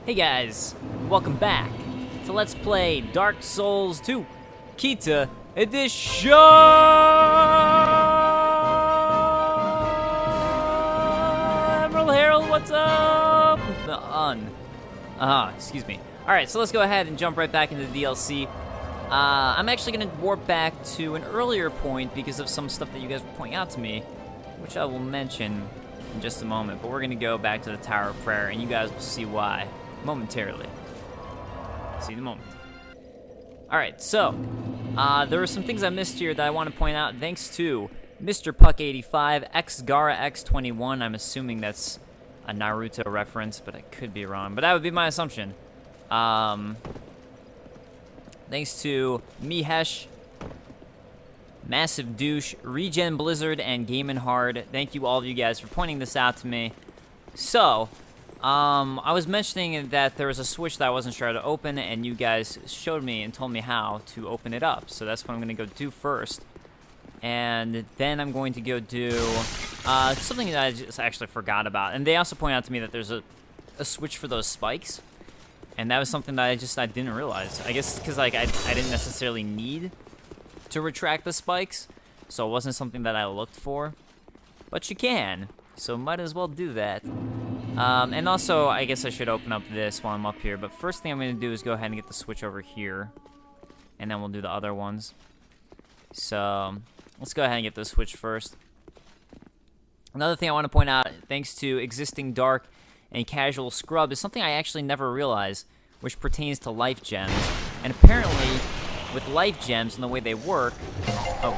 Hey guys, welcome back to Let's Play Dark Souls 2 Kita Edition! Emerald Herald, what's up? Excuse me. Alright, so let's go ahead and jump right back into the DLC. I'm actually going to warp back to an earlier point because of some stuff that you guys were pointing out to me, which I will mention in just a moment, but we're going to go back to the Tower of Prayer, and you guys will see why momentarily. See you in a moment. Alright, so, there are some things I missed here that I want to point out thanks to Mr. Puck85, Xgara X21. I'm assuming that's a Naruto reference, but I could be wrong, but that would be my assumption. Thanks to Mihesh, Massive Douche, Regen Blizzard, and Gamin' Hard. Thank you all of you guys for pointing this out to me. So, I was mentioning that there was a switch that I wasn't sure how to open, and you guys showed me and told me how to open it up. So that's what I'm going to go do first. And then I'm going to go do something that I just actually forgot about. And they also point out to me that there's a switch for those spikes. And that was something that I didn't realize. I guess because like I didn't necessarily need to retract the spikes, so it wasn't something that I looked for. But you can, so might as well do that. And also, I guess I should open up this while I'm up here. But first thing I'm going to do is go ahead and get the switch over here, and then we'll do the other ones. So let's go ahead and get the switch first. Another thing I want to point out, thanks to Existing Dark and Casual Scrub, is something I actually never realized, which pertains to life gems. And apparently, with life gems and the way they work... Oh,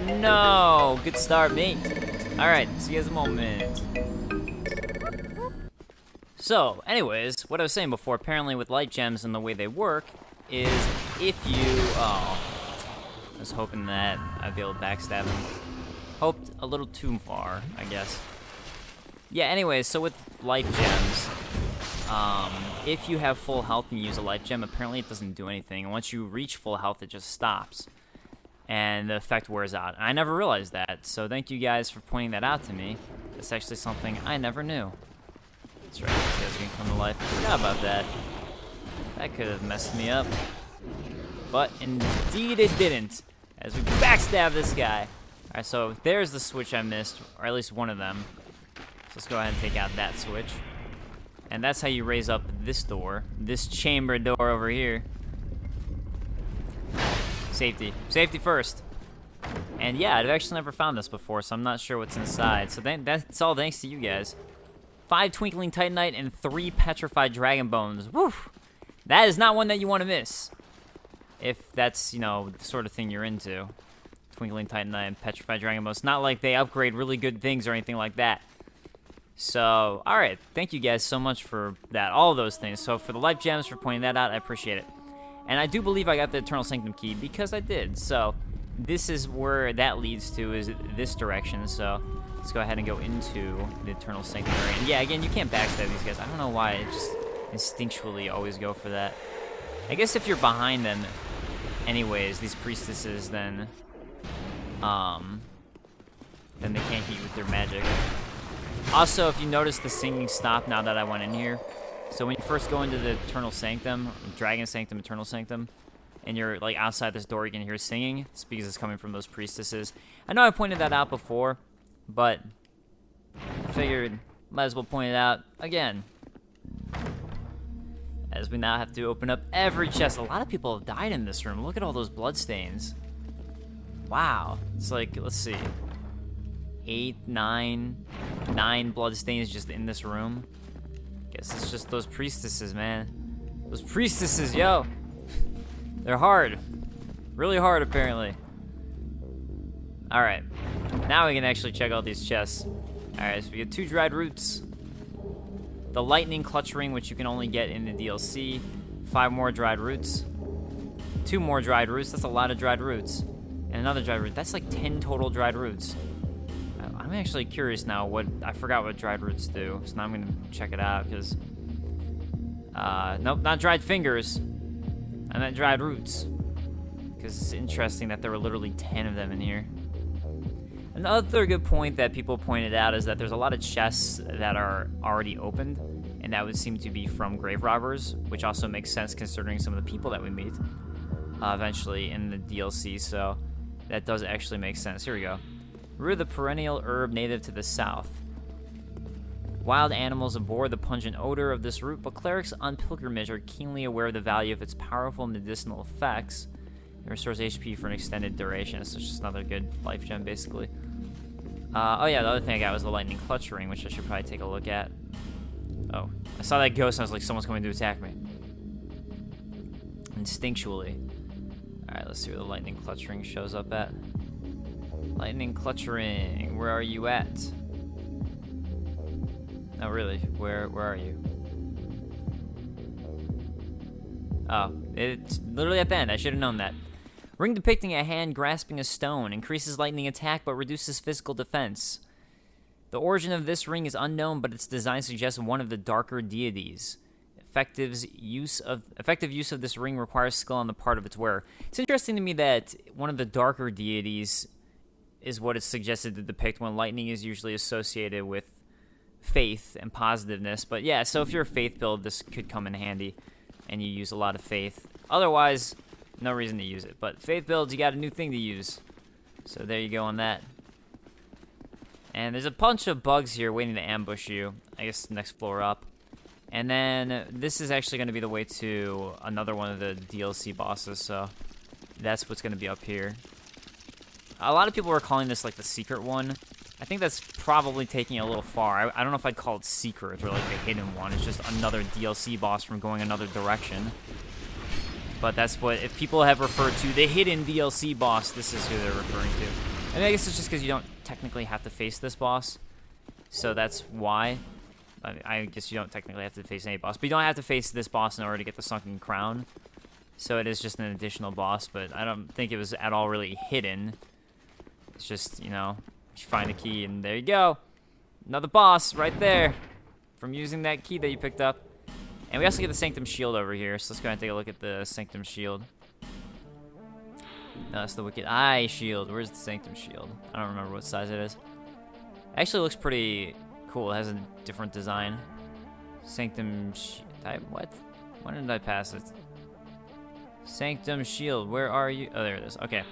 no! Good start, mate. Alright, see you guys in a moment. So, anyways, what I was saying before, apparently with light gems and the way they work, is if you... Oh, I was hoping that I'd be able to backstab him. Hoped a little too far, I guess. Yeah, anyways, so with life gems, if you have full health and you use a life gem, apparently it doesn't do anything. And once you reach full health, it just stops. And the effect wears out. And I never realized that, so thank you guys for pointing that out to me. It's actually something I never knew. That's right, these guys are gonna come to life. I forgot about that. That could have messed me up. But indeed it didn't, as we backstab this guy. Alright, so there's the switch I missed, or at least one of them. So let's go ahead and take out that switch. And that's how you raise up this door, this chamber door over here. Safety. Safety first. And yeah, I've actually never found this before, so I'm not sure what's inside. So that's all thanks to you guys. 5 Twinkling Titanite and 3 Petrified Dragon Bones. Woo! That is not one that you want to miss. If that's, you know, the sort of thing you're into. Twinkling Titanite and Petrified Dragon Bones. Not like they upgrade really good things or anything like that. So, alright. Thank you guys so much for that. All of those things. So for the life gems, for pointing that out, I appreciate it. And I do believe I got the Eternal Sanctum key because I did. So this is where that leads to, is this direction. So let's go ahead and go into the Eternal Sanctum area. And yeah, again, you can't backstab these guys. I don't know why. I just instinctually always go for that. I guess if you're behind them anyways, these priestesses, then they can't hit you with their magic. Also, if you notice, the singing stopped now that I went in here. So when you first go into the Eternal Sanctum, Dragon Sanctum, Eternal Sanctum, and you're like outside this door, you can hear singing. It's because it's coming from those priestesses. I know I pointed that out before, but I figured might as well point it out again. As we now have to open up every chest. A lot of people have died in this room. Look at all those bloodstains. Wow. It's like, let's see. 9 bloodstains just in this room. Guess it's just those priestesses, man. Those priestesses, yo. They're hard. Really hard, apparently. Alright. Now we can actually check out these chests. Alright, so we get 2 dried roots. The lightning clutch ring, which you can only get in the DLC. 5 more dried roots. 2 more dried roots. That's a lot of dried roots. And another dried root. That's like 10 total dried roots. I'm actually curious now I forgot what dried roots do, so now I'm gonna check it out, because, nope, not dried fingers, I meant dried roots, because it's interesting that there were literally 10 of them in here. Another good point that people pointed out is that there's a lot of chests that are already opened, and and that would seem to be from grave robbers, which also makes sense considering some of the people that we meet eventually in the DLC, so that does actually make sense. Here we go. Root of the perennial herb native to the south. Wild animals abhor the pungent odor of this root, but clerics on pilgrimage are keenly aware of the value of its powerful medicinal effects. It restores HP for an extended duration, so it's just another good life gem, basically. Oh yeah, the other thing I got was the lightning clutch ring, which I should probably take a look at. Oh, I saw that ghost and I was like, someone's coming to attack me. Instinctually. Alright, let's see where the lightning clutch ring shows up at. Lightning clutch ring, where are you at? No, really, where are you? Oh, it's literally at the end. I should have known that. Ring depicting a hand grasping a stone. Increases lightning attack, but reduces physical defense. The origin of this ring is unknown, but its design suggests one of the darker deities. Effective use of this ring requires skill on the part of its wearer. It's interesting to me that one of the darker deities is what it's suggested to depict, when lightning is usually associated with faith and positiveness. But yeah, so if you're a faith build, this could come in handy, and you use a lot of faith. Otherwise, no reason to use it. But faith builds, you got a new thing to use. So there you go on that. And there's a bunch of bugs here waiting to ambush you. I guess next floor up. And then this is actually going to be the way to another one of the DLC bosses, so that's what's going to be up here. A lot of people are calling this like the secret one. I think that's probably taking it a little far. I don't know if I'd call it secret or like the hidden one. It's just another DLC boss from going another direction. But that's what, if people have referred to the hidden DLC boss, this is who they're referring to. And I guess it's just because you don't technically have to face this boss. So that's why. I guess you don't technically have to face any boss. But you don't have to face this boss in order to get the Sunken Crown. So it is just an additional boss, but I don't think it was at all really hidden. It's just, you know, you find a key and there you go. Another boss right there from using that key that you picked up. And we also get the Sanctum shield over here, so let's go ahead and take a look at the Sanctum shield. No, that's the Wicked Eye shield. Where's the Sanctum shield? I don't remember what size it is. It actually looks pretty cool. It has a different design. Sanctum what? When did I pass it? Sanctum shield, where are you? Oh, there it is. Okay.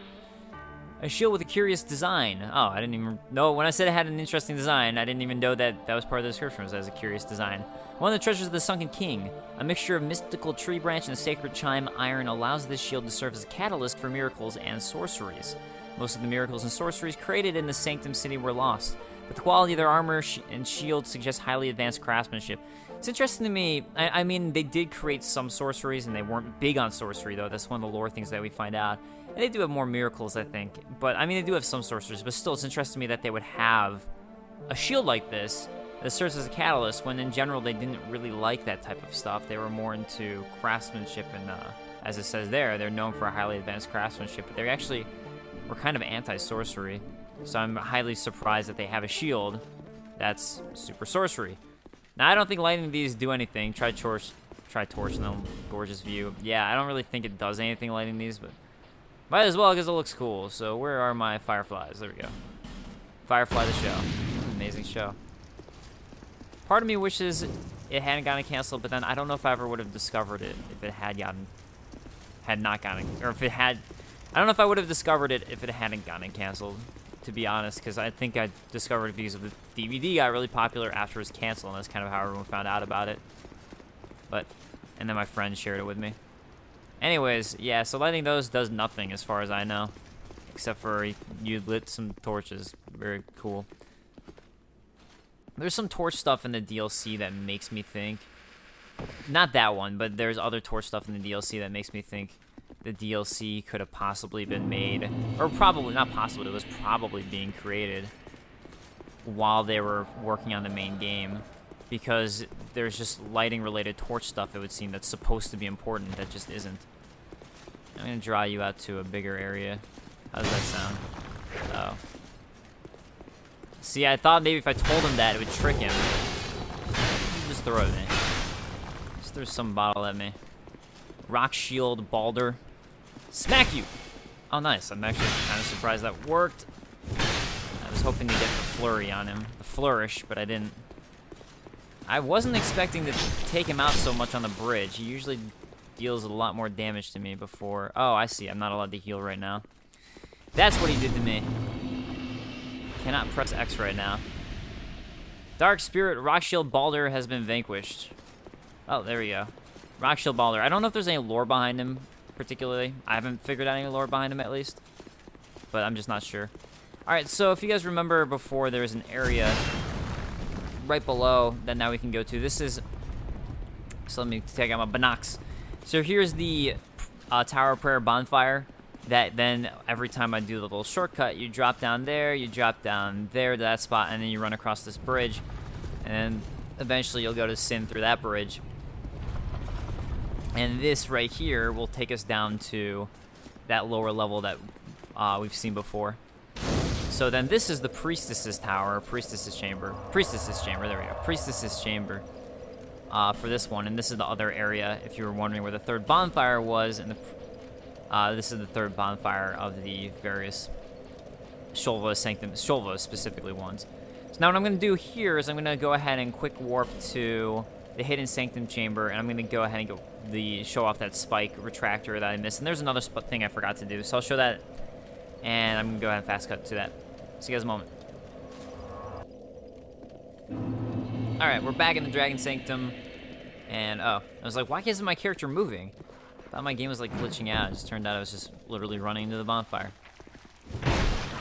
A shield with a curious design. Oh, I didn't even know. When I said it had an interesting design, I didn't even know that that was part of the description. It has a curious design. One of the treasures of the Sunken King. A mixture of mystical tree branch and a sacred chime iron allows this shield to serve as a catalyst for miracles and sorceries. Most of the miracles and sorceries created in the Sanctum City were lost, but the quality of their armor and shield suggests highly advanced craftsmanship. It's interesting to me. I mean, they did create some sorceries, and they weren't big on sorcery, though. That's one of the lore things that we find out. And they do have more miracles, I think. But, I mean, they do have some sorceries. But still, it's interesting to me that they would have a shield like this that serves as a catalyst, when in general they didn't really like that type of stuff. They were more into craftsmanship, and as it says there, they're known for highly advanced craftsmanship. But they actually were kind of anti-sorcery. So I'm highly surprised that they have a shield that's super sorcery. Now, I don't think lighting these do anything. Try torch in the gorgeous view. Yeah, I don't really think it does anything lighting these, but might as well because it looks cool. So where are my fireflies? There we go. Firefly the show. Amazing show. Part of me wishes it hadn't gotten canceled, but then I don't know if I ever would have discovered it if it had not gotten, or if it had. I don't know if I would have discovered it if it hadn't gotten canceled, to be honest, because I think I discovered it because of the DVD got really popular after it was canceled, and that's kind of how everyone found out about it. And then my friend shared it with me. Anyways, yeah, so lighting those does nothing as far as I know, except for you lit some torches. Very cool. There's some torch stuff in the DLC that makes me think, not that one, but there's other torch stuff in the DLC that makes me think the DLC could have possibly been made, or probably, not possibly, it was probably being created while they were working on the main game, because there's just lighting related torch stuff, it would seem, that's supposed to be important that just isn't. I'm gonna draw you out to a bigger area. How does that sound? Oh. See, I thought maybe if I told him that, it would trick him. Just throw it at me. Just throw some bottle at me. Rock shield, Balder. Smack you! Oh, nice. I'm actually kind of surprised that worked. I was hoping to get the flurry on him. The flourish, but I didn't. I wasn't expecting to take him out so much on the bridge. He usually deals a lot more damage to me before. Oh, I see. I'm not allowed to heal right now. That's what he did to me. Cannot press X right now. Dark Spirit Rockshield Balder has been vanquished. Oh, there we go. Rockshield Balder. I don't know if there's any lore behind him, particularly. I haven't figured out any lore behind him, at least. But I'm just not sure. Alright, so if you guys remember before, there was an area right below that now we can go to. This is... So let me take out my binocs. So here's the Tower of Prayer bonfire. That then every time I do the little shortcut, you drop down there, you drop down there to that spot, and then you run across this bridge. And eventually you'll go to Sin through that bridge. And this right here will take us down to that lower level that we've seen before. So then this is the Priestess's Tower, Priestess's Chamber, there we go, Priestess's Chamber for this one. And this is the other area, if you were wondering where the third bonfire was. And this is the third bonfire of the various Shulva, Sanctum, Shulva specifically ones. So now what I'm going to do here is I'm going to go ahead and quick warp to the hidden Sanctum chamber, and I'm going to go ahead and show off that spike retractor that I missed. And there's another thing I forgot to do, so I'll show that, and I'm going to go ahead and fast cut to that. See you guys in a moment. Alright, we're back in the Dragon Sanctum, and I was like, why isn't my character moving? I thought my game was like glitching out. It just turned out I was just literally running into the bonfire.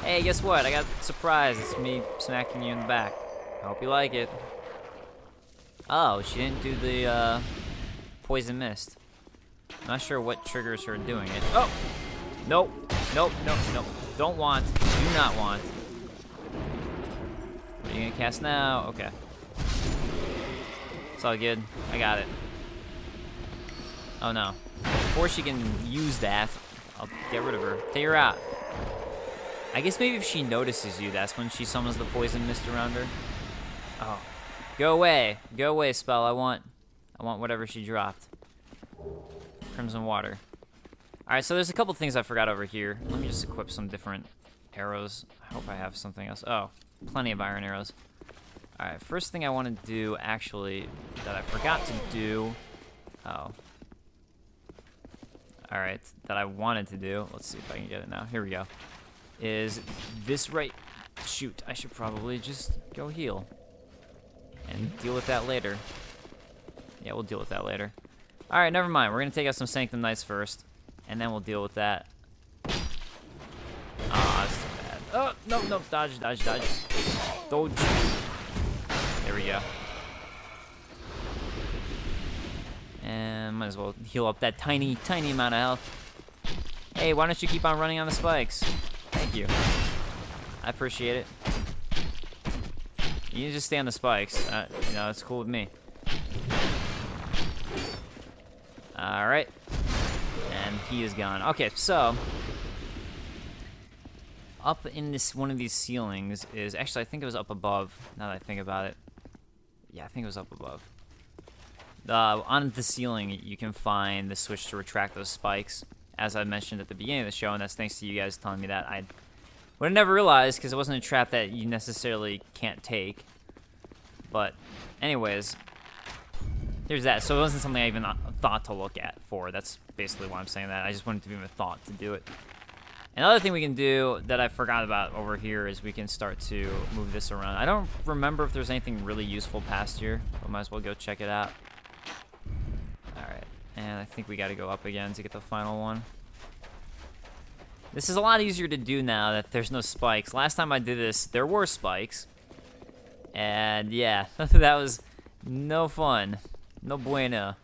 Hey, guess what? I got a surprise. It's me smacking you in the back. I hope you like it. Oh, she didn't do the poison mist. I'm not sure what triggers her doing it. Oh! Nope. Nope, nope, nope. Don't want. Do not want. What are you gonna cast now? Okay. It's all good. I got it. Oh no. Before she can use that, I'll get rid of her. Take her out. I guess maybe if she notices you, that's when she summons the poison mist around her. Oh. Go away. Go away, spell. I want whatever she dropped. Crimson water. Alright, so there's a couple things I forgot over here. Let me just equip some different arrows. I hope I have something else. Oh, plenty of iron arrows. Alright, first thing I want to do, actually, that I forgot to do... Oh. Alright, that I wanted to do, let's see if I can get it now. Here we go. Is this right? Shoot, I should probably just go heal. And deal with that later. Yeah, we'll deal with that later. Alright, never mind. We're going to take out some Sanctum Knights first. And then we'll deal with that. Ah, that's too bad. Oh, no, no. Dodge, dodge, dodge. Dodge. There we go. And might as well heal up that tiny, tiny amount of health. Hey, why don't you keep on running on the spikes? Thank you. I appreciate it. You can just stay on the spikes. You know, it's cool with me. Alright. And he is gone. Okay, so up in this one of these ceilings is actually, I think it was up above, now that I think about it. Yeah, I think it was up above. On the ceiling, you can find the switch to retract those spikes, as I mentioned at the beginning of the show, and that's thanks to you guys telling me that. I would have never realized, because it wasn't a trap that you necessarily can't take. But, anyways, there's that. So it wasn't something I even thought to look at for. That's basically why I'm saying that. I just wanted to be even thought to do it. Another thing we can do that I forgot about over here is we can start to move this around. I don't remember if there's anything really useful past here, but might as well go check it out. Alright, and I think we got to go up again to get the final one. This is a lot easier to do now that there's no spikes. Last time I did this, there were spikes. And yeah, that was no fun. No bueno.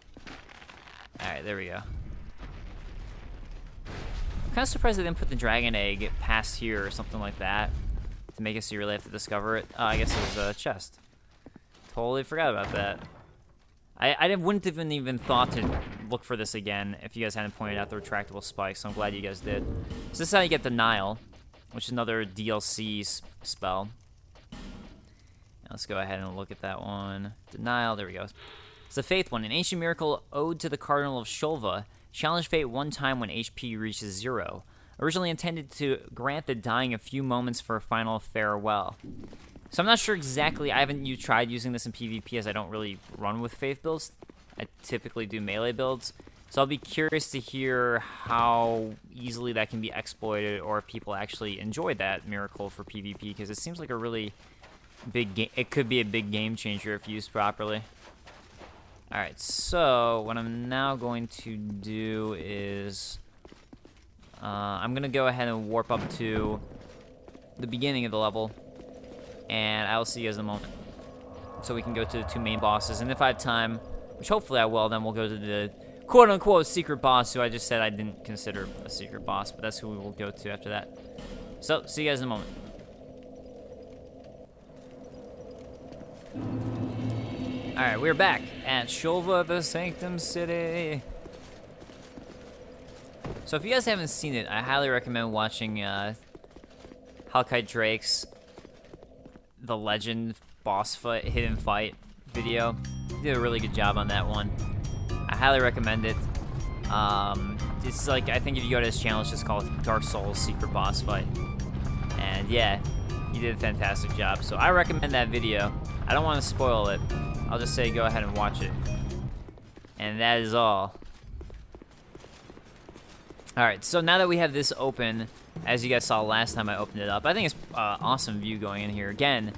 Alright, there we go. I'm kind of surprised they didn't put the dragon egg past here or something like that to make it so you really have to discover it. I guess it was a chest. Totally forgot about that. I wouldn't have even thought to look for this again if you guys hadn't pointed out the retractable spikes, so I'm glad you guys did. So this is how you get Denial, which is another DLC spell. Now let's go ahead and look at that one. Denial, there we go. It's a Faith one. An ancient miracle ode to the Cardinal of Shulva. Challenge fate one time when HP reaches 0. Originally intended to grant the dying a few moments for a final farewell. So I'm not sure exactly. I haven't tried using this in PvP as I don't really run with Faith builds. I typically do melee builds. So I'll be curious to hear how easily that can be exploited, or if people actually enjoy that miracle for PvP, because it seems like a really big game. It could be a big game changer if used properly. Alright, so what I'm now going to do is I'm going to go ahead and warp up to the beginning of the level, and I'll see you guys in a moment. So we can go to the 2 main bosses, and if I have time, which hopefully I will, then we'll go to the quote-unquote secret boss, who I just said I didn't consider a secret boss, but that's who we will go to after that. So, see you guys in a moment. Alright, we're back at Shulva, the Sanctum City. So if you guys haven't seen it, I highly recommend watching Halkite Drake's The Legend boss fight, hidden fight video. He did a really good job on that one. I highly recommend it. It's like, I think if you go to his channel, it's just called Dark Souls Secret Boss Fight. And yeah, he did a fantastic job. So I recommend that video. I don't want to spoil it. I'll just say go ahead and watch it. And that is all. Alright, so now that we have this open, as you guys saw last time I opened it up, I think it's an awesome view going in here. Again,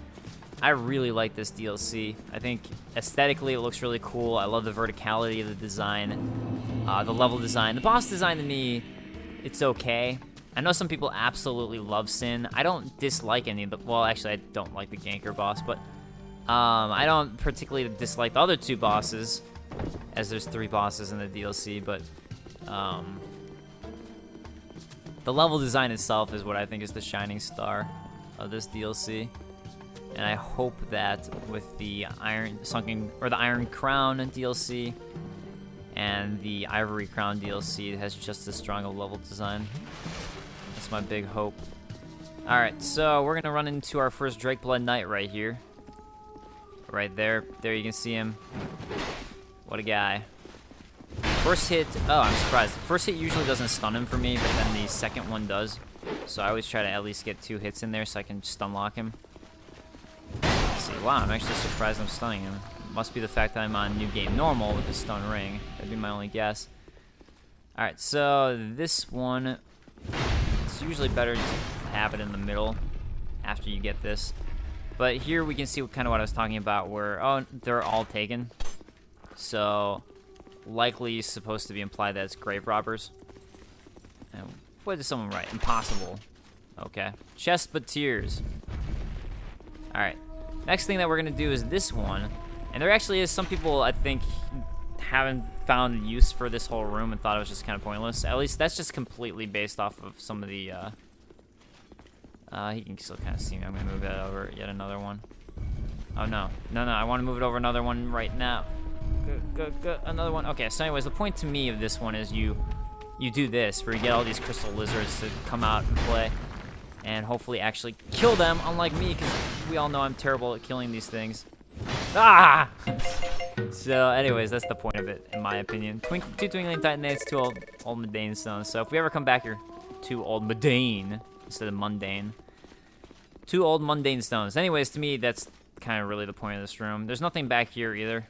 I really like this DLC. I think aesthetically it looks really cool. I love the verticality of the design, the level design. The boss design to me, it's okay. I know some people absolutely love Sin. I don't dislike any of the, well, actually I don't like the Ganker boss, but I don't particularly dislike the other 2 bosses, as there's 3 bosses in the DLC, but the level design itself is what I think is the shining star of this DLC. And I hope that with the Sunken, or the Iron Crown DLC and the Ivory Crown DLC, it has just as strong a level design. That's my big hope. Alright, so we're gonna run into our first Drakeblood Knight right here. Right there. There you can see him. What a guy. First hit, oh, I'm surprised. First hit usually doesn't stun him for me, but then the second one does. So I always try to at least get 2 hits in there so I can stun lock him. Let's see, wow, I'm actually surprised I'm stunning him. Must be the fact that I'm on New Game Normal with the stun ring. That'd be my only guess. Alright, so this one, it's usually better to have it in the middle after you get this. But here we can see kind of what I was talking about, where, oh, they're all taken. So, likely supposed to be implied that it's grave robbers. And what did someone write? Impossible. Okay. Chest but tears. Alright. Next thing that we're going to do is this one. And there actually is some people, I think, haven't found use for this whole room and thought it was just kind of pointless. At least that's just completely based off of some of the, he can still kind of see me. I'm going to move that over yet another one. Oh, no. No, I want to move it over another one right now. Good. Another one. Okay, so anyways, the point to me of this one is you do this, where you get all these crystal lizards to come out and play. And hopefully actually kill them, unlike me, because we all know I'm terrible at killing these things. Ah! So, anyways, that's the point of it, in my opinion. 2 Twinkling Titanites, 2 old Mundane Stones. So if we ever come back here, 2 old Mundane instead of Mundane. 2 old Mundane Stones. Anyways, to me, that's kind of really the point of this room. There's nothing back here either.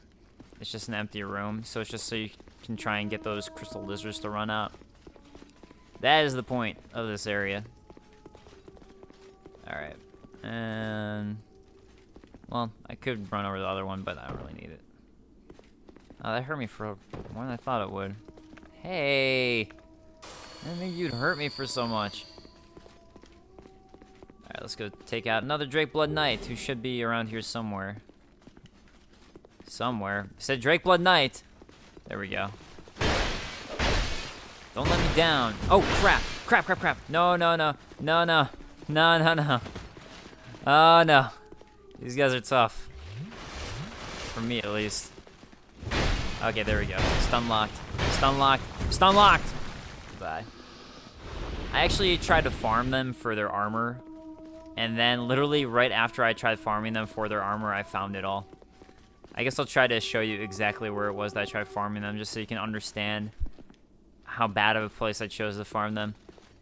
It's just an empty room, so it's just so you can try and get those crystal lizards to run out. That is the point of this area. Alright, and, well, I could run over the other one, but I don't really need it. Oh, that hurt me for more than I thought it would. Hey! I didn't think you'd hurt me for so much. Alright, let's go take out another Drakeblood Knight, who should be around here somewhere. Somewhere. I said Drakeblood Knight! There we go. Don't let me down. Oh, crap! Crap! No. No. Oh, no. These guys are tough. For me, at least. Okay, there we go. Stun locked. Goodbye. I actually tried to farm them for their armor. And then, literally, right after I tried farming them for their armor, I found it all. I guess I'll try to show you exactly where it was that I tried farming them, just so you can understand how bad of a place I chose to farm them.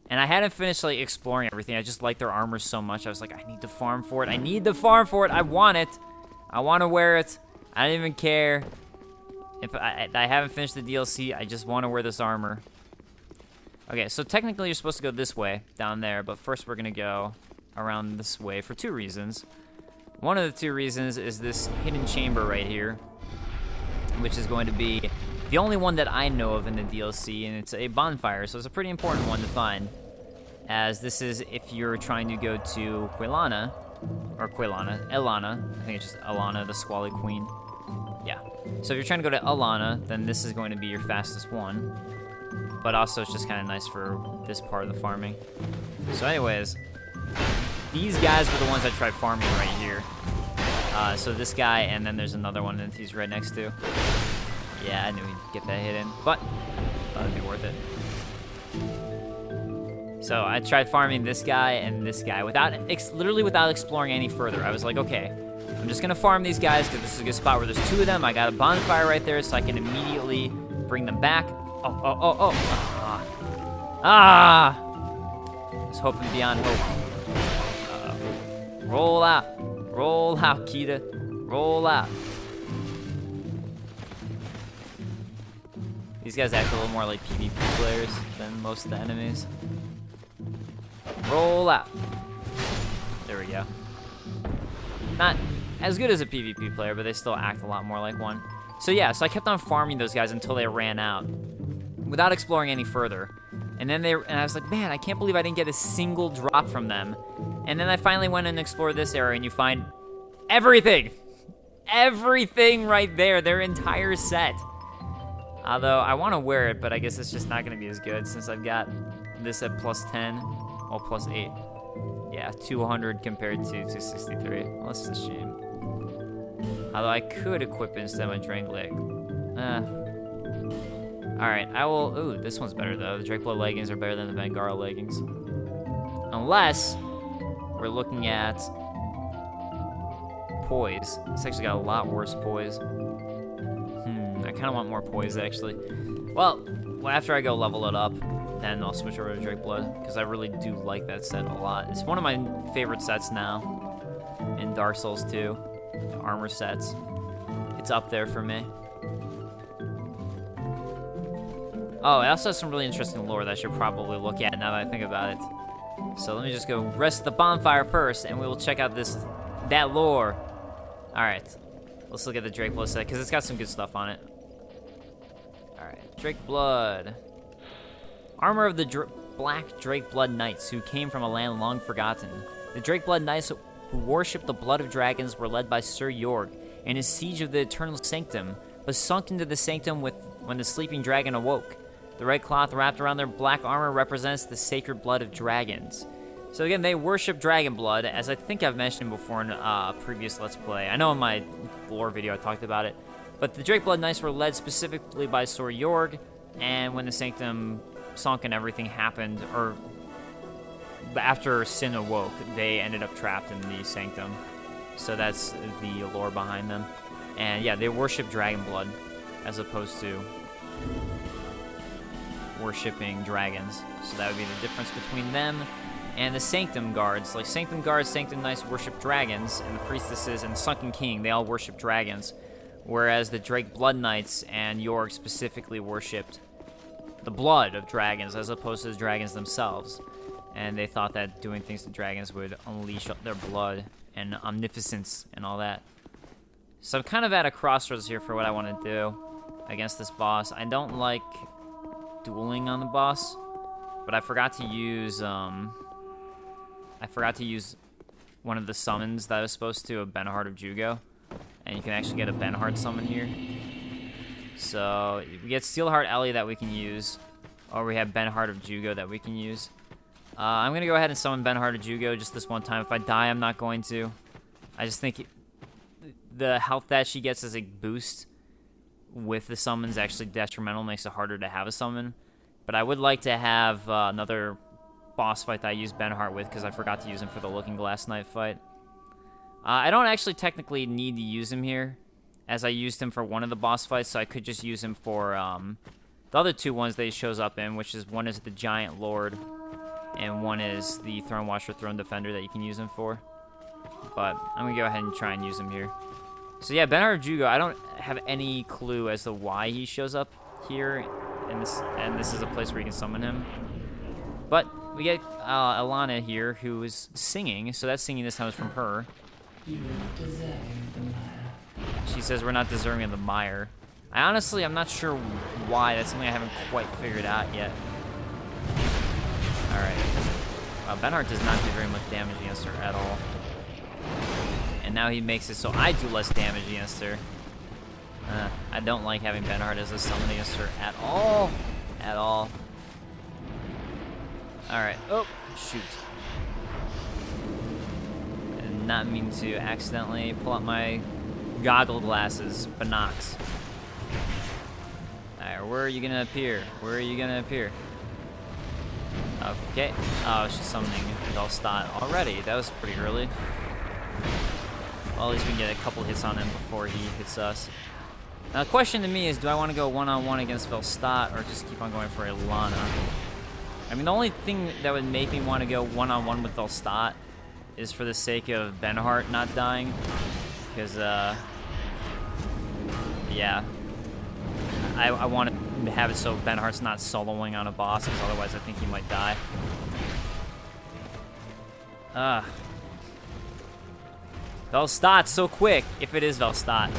And I hadn't finished, like, exploring everything. I just liked their armor so much. I was like, I need to farm for it. I need to farm for it. I want it. I want to wear it. I don't even care. If I haven't finished the DLC, I just want to wear this armor. Okay, so technically you're supposed to go this way, down there. But first we're going to go around this way for 2 reasons. One of the 2 reasons is this hidden chamber right here, which is going to be the only one that I know of in the DLC, and it's a bonfire, so it's a pretty important one to find, as this is if you're trying to go to Elana, I think it's just Elana, the Squally Queen. Yeah. So if you're trying to go to Elana, then this is going to be your fastest one, but also it's just kind of nice for this part of the farming. So anyways, these guys were the ones I tried farming right here. So this guy, and then there's another one that he's right next to. Yeah, I knew he'd get that hit in, but thought it'd be worth it. So I tried farming this guy and this guy literally without exploring any further. I was like, okay, I'm just gonna farm these guys because this is a good spot where there's 2 of them. I got a bonfire right there, so I can immediately bring them back. Oh. I was hoping beyond hope. Roll out, Kita, roll out. These guys act a little more like PvP players than most of the enemies. Roll out. There we go. Not as good as a PvP player, but they still act a lot more like one. So yeah, so I kept on farming those guys until they ran out, without exploring any further. And I was like, man, I can't believe I didn't get a single drop from them. And then I finally went and explored this area, and you find everything. Everything right there, their entire set. Although, I want to wear it, but I guess it's just not going to be as good since I've got this at plus 10, well, plus 8. Yeah, 200 compared to 263. Well, that's a shame. Although, I could equip it instead of my Drake leg. Alright, I will... Ooh, this one's better, though. The Drake Blood leggings are better than the Vangara leggings. Unless we're looking at poise. It's actually got a lot worse poise. I kind of want more poise, actually. Well, after I go level it up, then I'll switch over to Drake Blood, because I really do like that set a lot. It's one of my favorite sets now in Dark Souls 2. The armor sets. It's up there for me. Oh, it also has some really interesting lore that I should probably look at now that I think about it. So let me just go rest the bonfire first, and we will check out that lore. Alright. Let's look at the Drake Blood set, because it's got some good stuff on it. Alright, Drake Blood. Armor of the Black Drake Blood Knights, who came from a land long forgotten. The Drake Blood Knights who worshipped the blood of dragons were led by Sir Jorg in his siege of the Eternal Sanctum, but sunk into the Sanctum when the sleeping dragon awoke. The red cloth wrapped around their black armor represents the sacred blood of dragons. So again, they worship dragon blood, as I think I've mentioned before in a previous Let's Play. I know in my lore video I talked about it. But the Drake Blood Knights were led specifically by Sir Jorg, and when the Sanctum sunk and everything happened, or after Sin awoke, they ended up trapped in the Sanctum. So that's the lore behind them. And yeah, they worship dragon blood, as opposed to worshipping dragons. So that would be the difference between them and the Sanctum guards. Like Sanctum guards, Sanctum Knights worship dragons, and the priestesses and Sunken King, they all worship dragons. Whereas the Drake Blood Knights and Jorg specifically worshipped the blood of dragons as opposed to the dragons themselves. And they thought that doing things to dragons would unleash their blood and omnificence and all that. So I'm kind of at a crossroads here for what I want to do against this boss. I don't like dueling on the boss, but I forgot to use one of the summons that I was supposed to, a Benhart of Jugo. And you can actually get a Benhart summon here. So we get Steelheart Ellie that we can use, or we have Benhart of Jugo that we can use. I'm gonna go ahead and summon Benhart of Jugo just this one time. If I die, I'm not going to. I just think the health that she gets as a boost with the summons actually detrimental, makes it harder to have a summon. But I would like to have another boss fight that I use Benhart with, because I forgot to use him for the Looking Glass Knight fight. I don't actually technically need to use him here, as I used him for one of the boss fights, so I could just use him for the other 2 ones that he shows up in, which is one is the Giant Lord, and one is the Throne Watcher, Throne Defender that you can use him for. But I'm gonna go ahead and try and use him here. So yeah, Benhart Jugo, I don't have any clue as to why he shows up here, and this is a place where you can summon him. But we get Alana here, who is singing, so that singing this time is from her. She says we're not deserving of the mire. I'm not sure why. That's something I haven't quite figured out yet. Alright. Wow, Benhart does not do very much damage against her at all. And now he makes it so I do less damage against her. I don't like having Benhart as a summon against her at all. At all. Alright. Oh, shoot. I did not mean to accidentally pull out my goggle glasses. Binocs. Alright, where are you gonna appear? Where are you gonna appear? Okay. Oh, she's summoning Velstadt already. That was pretty early. Well, at least we can get a couple hits on him before he hits us. Now, the question to me is, do I want to go one-on-one against Velstadt or just keep on going for Alana? I mean, the only thing that would make me want to go one-on-one with Velstadt is for the sake of Benhart not dying. Because, yeah. I want to have it so Benhart's not soloing on a boss, because otherwise I think he might die. Velstadt, so quick, if it is Velstadt.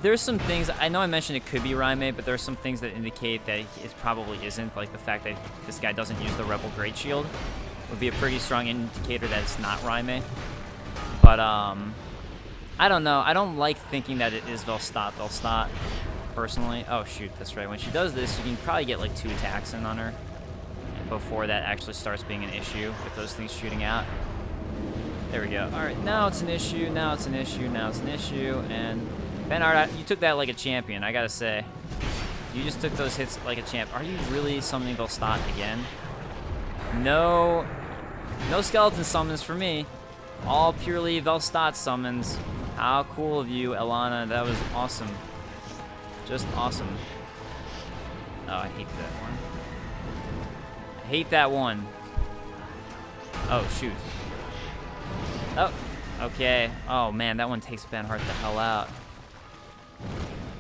There's some things, I know I mentioned it could be Raime, but there's some things that indicate that it probably isn't, like the fact that this guy doesn't use the Rebel Great Shield would be a pretty strong indicator that it's not Raime. But, I don't know, I don't like thinking that it is Velstadt, personally. Oh shoot, that's right, when she does this, you can probably get like 2 attacks in on her before that actually starts being an issue with those things shooting out. There we go. Alright, now it's an issue, now it's an issue, now it's an issue, and Benhart, you took that like a champion, I gotta say. You just took those hits like a champ. Are you really summoning Velstadt again? No skeleton summons for me. All purely Velstadt summons. How cool of you, Alana. That was awesome. Just awesome. Oh, I hate that one. I hate that one. Oh, shoot. Oh, okay. Oh, man, that one takes Benhart the hell out.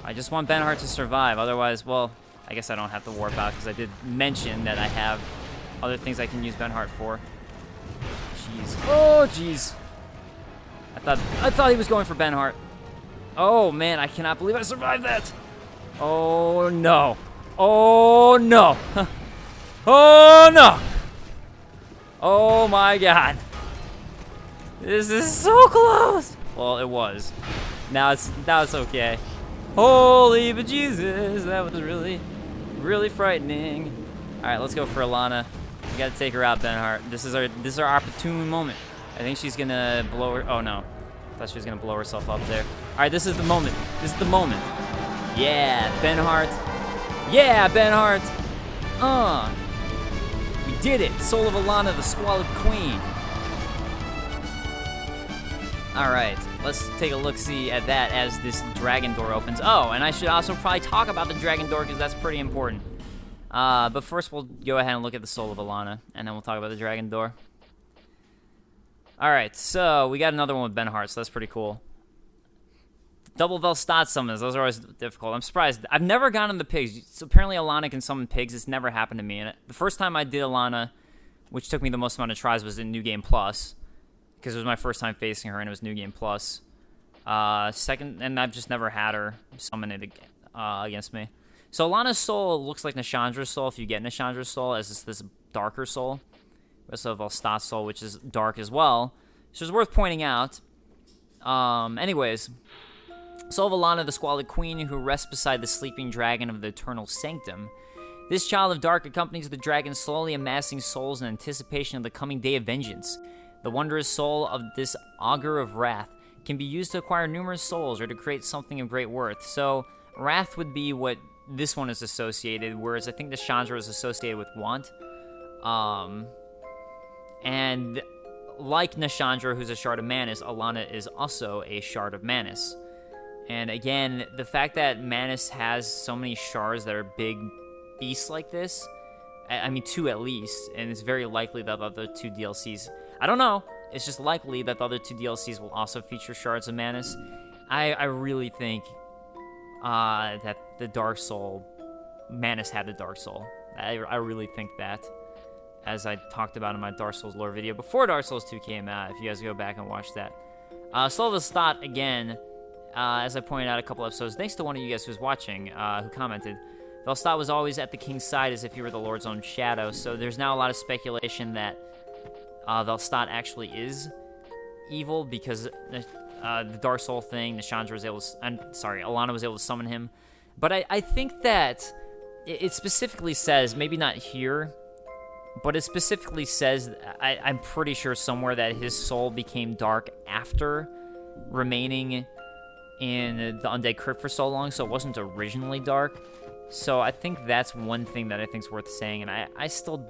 I just want Benhart to survive. Otherwise, well, I guess I don't have to warp out because I did mention that I have other things I can use Benhart for. Jeez. Oh, jeez. I thought he was going for Benhart. Oh, man, I cannot believe I survived that. Oh, no. Oh, no. Oh, no. Oh, my God. This is so close. Well, it was. Now it's okay. Holy bejesus, that was really, really frightening. All right, let's go for Alana. We gotta take her out, Benhart. This is our opportune moment. I think she's gonna blow her. Oh no, I thought she was gonna blow herself up there. All right, this is the moment. This is the moment. Yeah, Benhart. Yeah, Benhart. We did it. Soul of Alana, the Squalid Queen. Alright, let's take a look-see at that as this dragon door opens. Oh, and I should also probably talk about the dragon door because that's pretty important. But first we'll go ahead and look at the Soul of Alana, and then we'll talk about the dragon door. Alright, so we got another one with Benhart, so that's pretty cool. Double Velstadt summons, those are always difficult. I'm surprised. I've never gotten the pigs. So apparently Alana can summon pigs. It's never happened to me. And the first time I did Alana, which took me the most amount of tries, was in New Game Plus. Because it was my first time facing her, and it was New Game Plus. Second, and I've just never had her summon it against me. So Alana's soul looks like Nashandra's soul, if you get Nashandra's soul, as this darker soul. We also have Velstadt's soul, which is dark as well. So it's worth pointing out. Anyways, Soul of Alana, the Squalid Queen, who rests beside the sleeping dragon of the eternal Sanctum. This child of dark accompanies the dragon, slowly amassing souls in anticipation of the coming day of vengeance. The wondrous soul of this augur of wrath can be used to acquire numerous souls or to create something of great worth. So, wrath would be what this one is associated, whereas I think the Chandra is associated with want. And like Nashandra, who's a shard of Manus, Alana is also a shard of Manus. And again, the fact that Manus has so many shards that are big beasts like this, I mean, 2 at least, and it's very likely that the other 2 DLCs, I don't know, it's just likely that the other 2 DLCs will also feature Shards of Manus. I really think that the Dark Soul, Manus had the Dark Soul. I really think that, as I talked about in my Dark Souls lore video before Dark Souls 2 came out, if you guys go back and watch that. Slovistat, again, as I pointed out a couple episodes, thanks to one of you guys who's watching, who commented, Velstadt was always at the king's side as if he were the Lord's own shadow, so there's now a lot of speculation that Velstadt actually is evil because the Dark Soul thing, Alana was able to summon him. But I think that it specifically says, maybe not here, but it specifically says, I'm pretty sure somewhere, that his soul became dark after remaining in the Undead Crypt for so long, so it wasn't originally dark. So I think that's one thing that I think is worth saying, and I still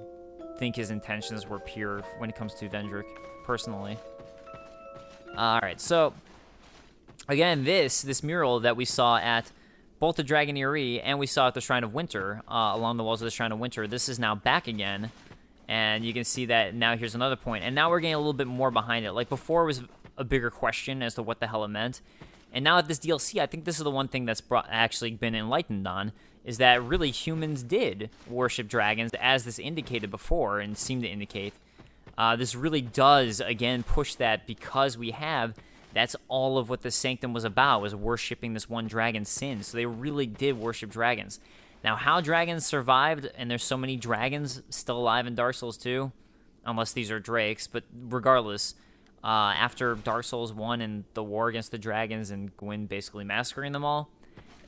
think his intentions were pure when it comes to Vendrick, personally. Alright, so, again, this mural that we saw at both the Dragon Eyrie and we saw at the Shrine of Winter, along the walls of the Shrine of Winter, this is now back again, and you can see that now here's another point, and now we're getting a little bit more behind it. Like, before was a bigger question as to what the hell it meant, and now at this DLC, I think this is the one thing that's actually been enlightened on, is that really humans did worship dragons, as this indicated before and seemed to indicate. This really does, again, push that, because that's all of what the Sanctum was about, was worshiping this one dragon, Sin. So they really did worship dragons. Now, how dragons survived, and there's so many dragons still alive in Dark Souls 2, unless these are drakes, but regardless, after Dark Souls 1 and the war against the dragons and Gwyn basically massacring them all,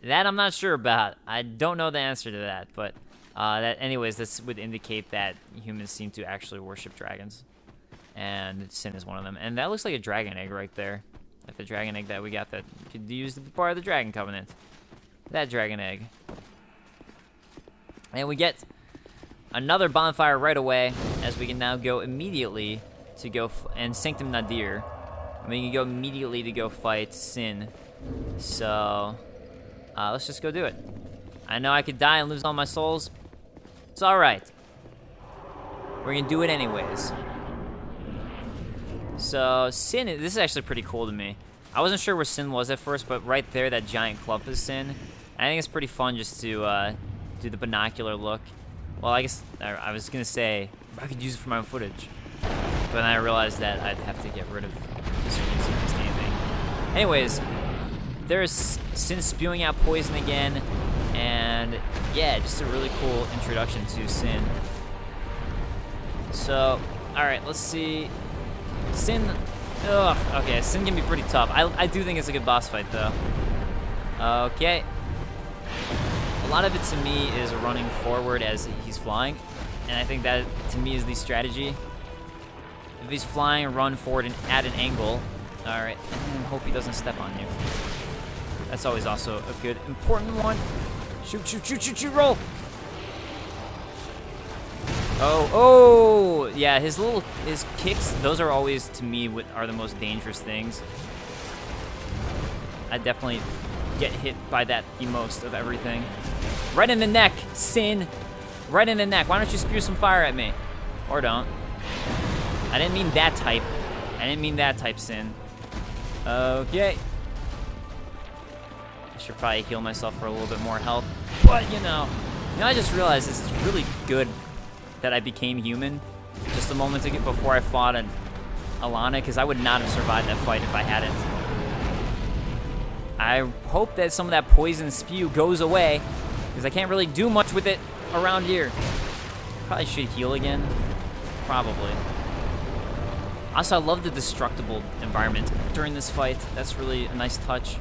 that I'm not sure about. I don't know the answer to that, but anyways, this would indicate that humans seem to actually worship dragons, and Sin is one of them. And that looks like a dragon egg right there, like the dragon egg that we got that you could use to be part of the Dragon Covenant. That dragon egg. And we get another bonfire right away, as we can now go immediately to go and Sanctum Nadir. And we can go immediately to go fight Sin. So let's just go do it. I know I could die and lose all my souls. It's alright. We're gonna do it anyways. So, Sin, this is actually pretty cool to me. I wasn't sure where Sin was at first, but right there, that giant clump is Sin. I think it's pretty fun just to do the binocular look. Well, I guess I was gonna say I could use it for my own footage, but then I realized that I'd have to get rid of this anything. Anyways, there's Sin spewing out poison again, and yeah, just a really cool introduction to Sin. So, alright, let's see. Sin, okay, Sin can be pretty tough. I do think it's a good boss fight, though. Okay. A lot of it, to me, is running forward as he's flying, and I think that, to me, is the strategy. If he's flying, run forward and at an angle. Alright, and hope he doesn't step on you. That's always also a good, important one. Shoot, shoot, shoot, shoot, shoot, roll! Oh, yeah, his kicks, those are always, to me, what are the most dangerous things. I definitely get hit by that the most of everything. Right in the neck, Sin! Right in the neck. Why don't you spew some fire at me? Or don't. I didn't mean that type. I didn't mean that type, Sin. Okay. I should probably heal myself for a little bit more health. But, you know, I just realized this is really good that I became human just a moment ago before I fought Alana, because I would not have survived that fight if I hadn't. I hope that some of that poison spew goes away, because I can't really do much with it around here. Probably should heal again. Probably. Also, I love the destructible environment during this fight. That's really a nice touch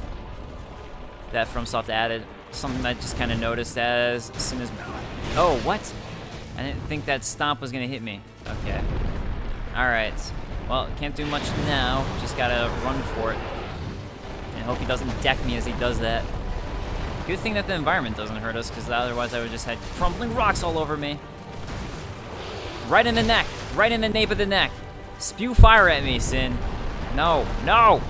that FromSoft added. Something I just kind of noticed as soon as... Oh, what? I didn't think that stomp was going to hit me. Okay. Alright. Well, can't do much now. Just gotta run for it. And hope he doesn't deck me as he does that. Good thing that the environment doesn't hurt us, because otherwise I would just had crumbling rocks all over me. Right in the neck. Right in the nape of the neck. Spew fire at me, Sin. No. No!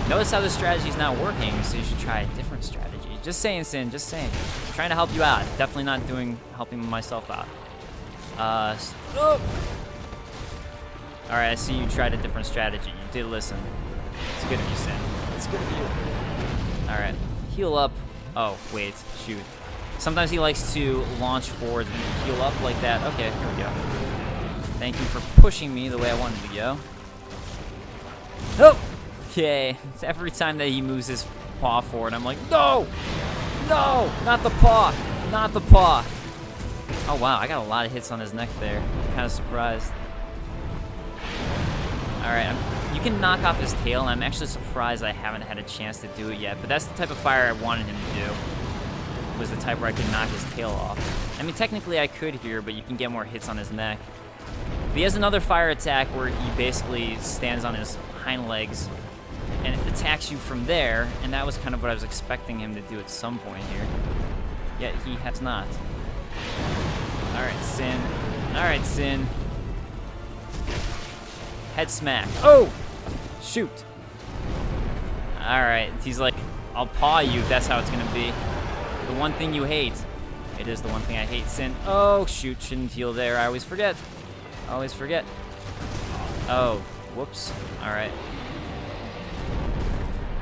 Notice how this strategy's not working, so you should try a different strategy. Just saying, Sin. Just saying. I'm trying to help you out. Definitely not helping myself out. Oh! Alright, I see you tried a different strategy. You did listen. It's good of you, Sin. It's good of you. Alright. Heal up. Oh, wait. Shoot. Sometimes he likes to launch forward and heal up like that. Okay, here we go. Thank you for pushing me the way I wanted to go. Oh! Okay. Every time that he moves his paw forward, I'm like, no! No! Not the paw! Not the paw! Oh, wow. I got a lot of hits on his neck there. I'm kind of surprised. Alright, you can knock off his tail, and I'm actually surprised I haven't had a chance to do it yet, but that's the type of fire I wanted him to do, was the type where I could knock his tail off. I mean, technically I could here, but you can get more hits on his neck. But he has another fire attack where he basically stands on his hind legs and it attacks you from there, and that was kind of what I was expecting him to do at some point here. Yet he has not. Alright, Sin. Alright, Sin. Head smack. Oh! Shoot. Alright, he's like, I'll paw you if that's how it's gonna be. The one thing you hate. It is the one thing I hate, Sin. Oh, shoot, shouldn't heal there. I always forget. Always forget. Oh, whoops. Alright.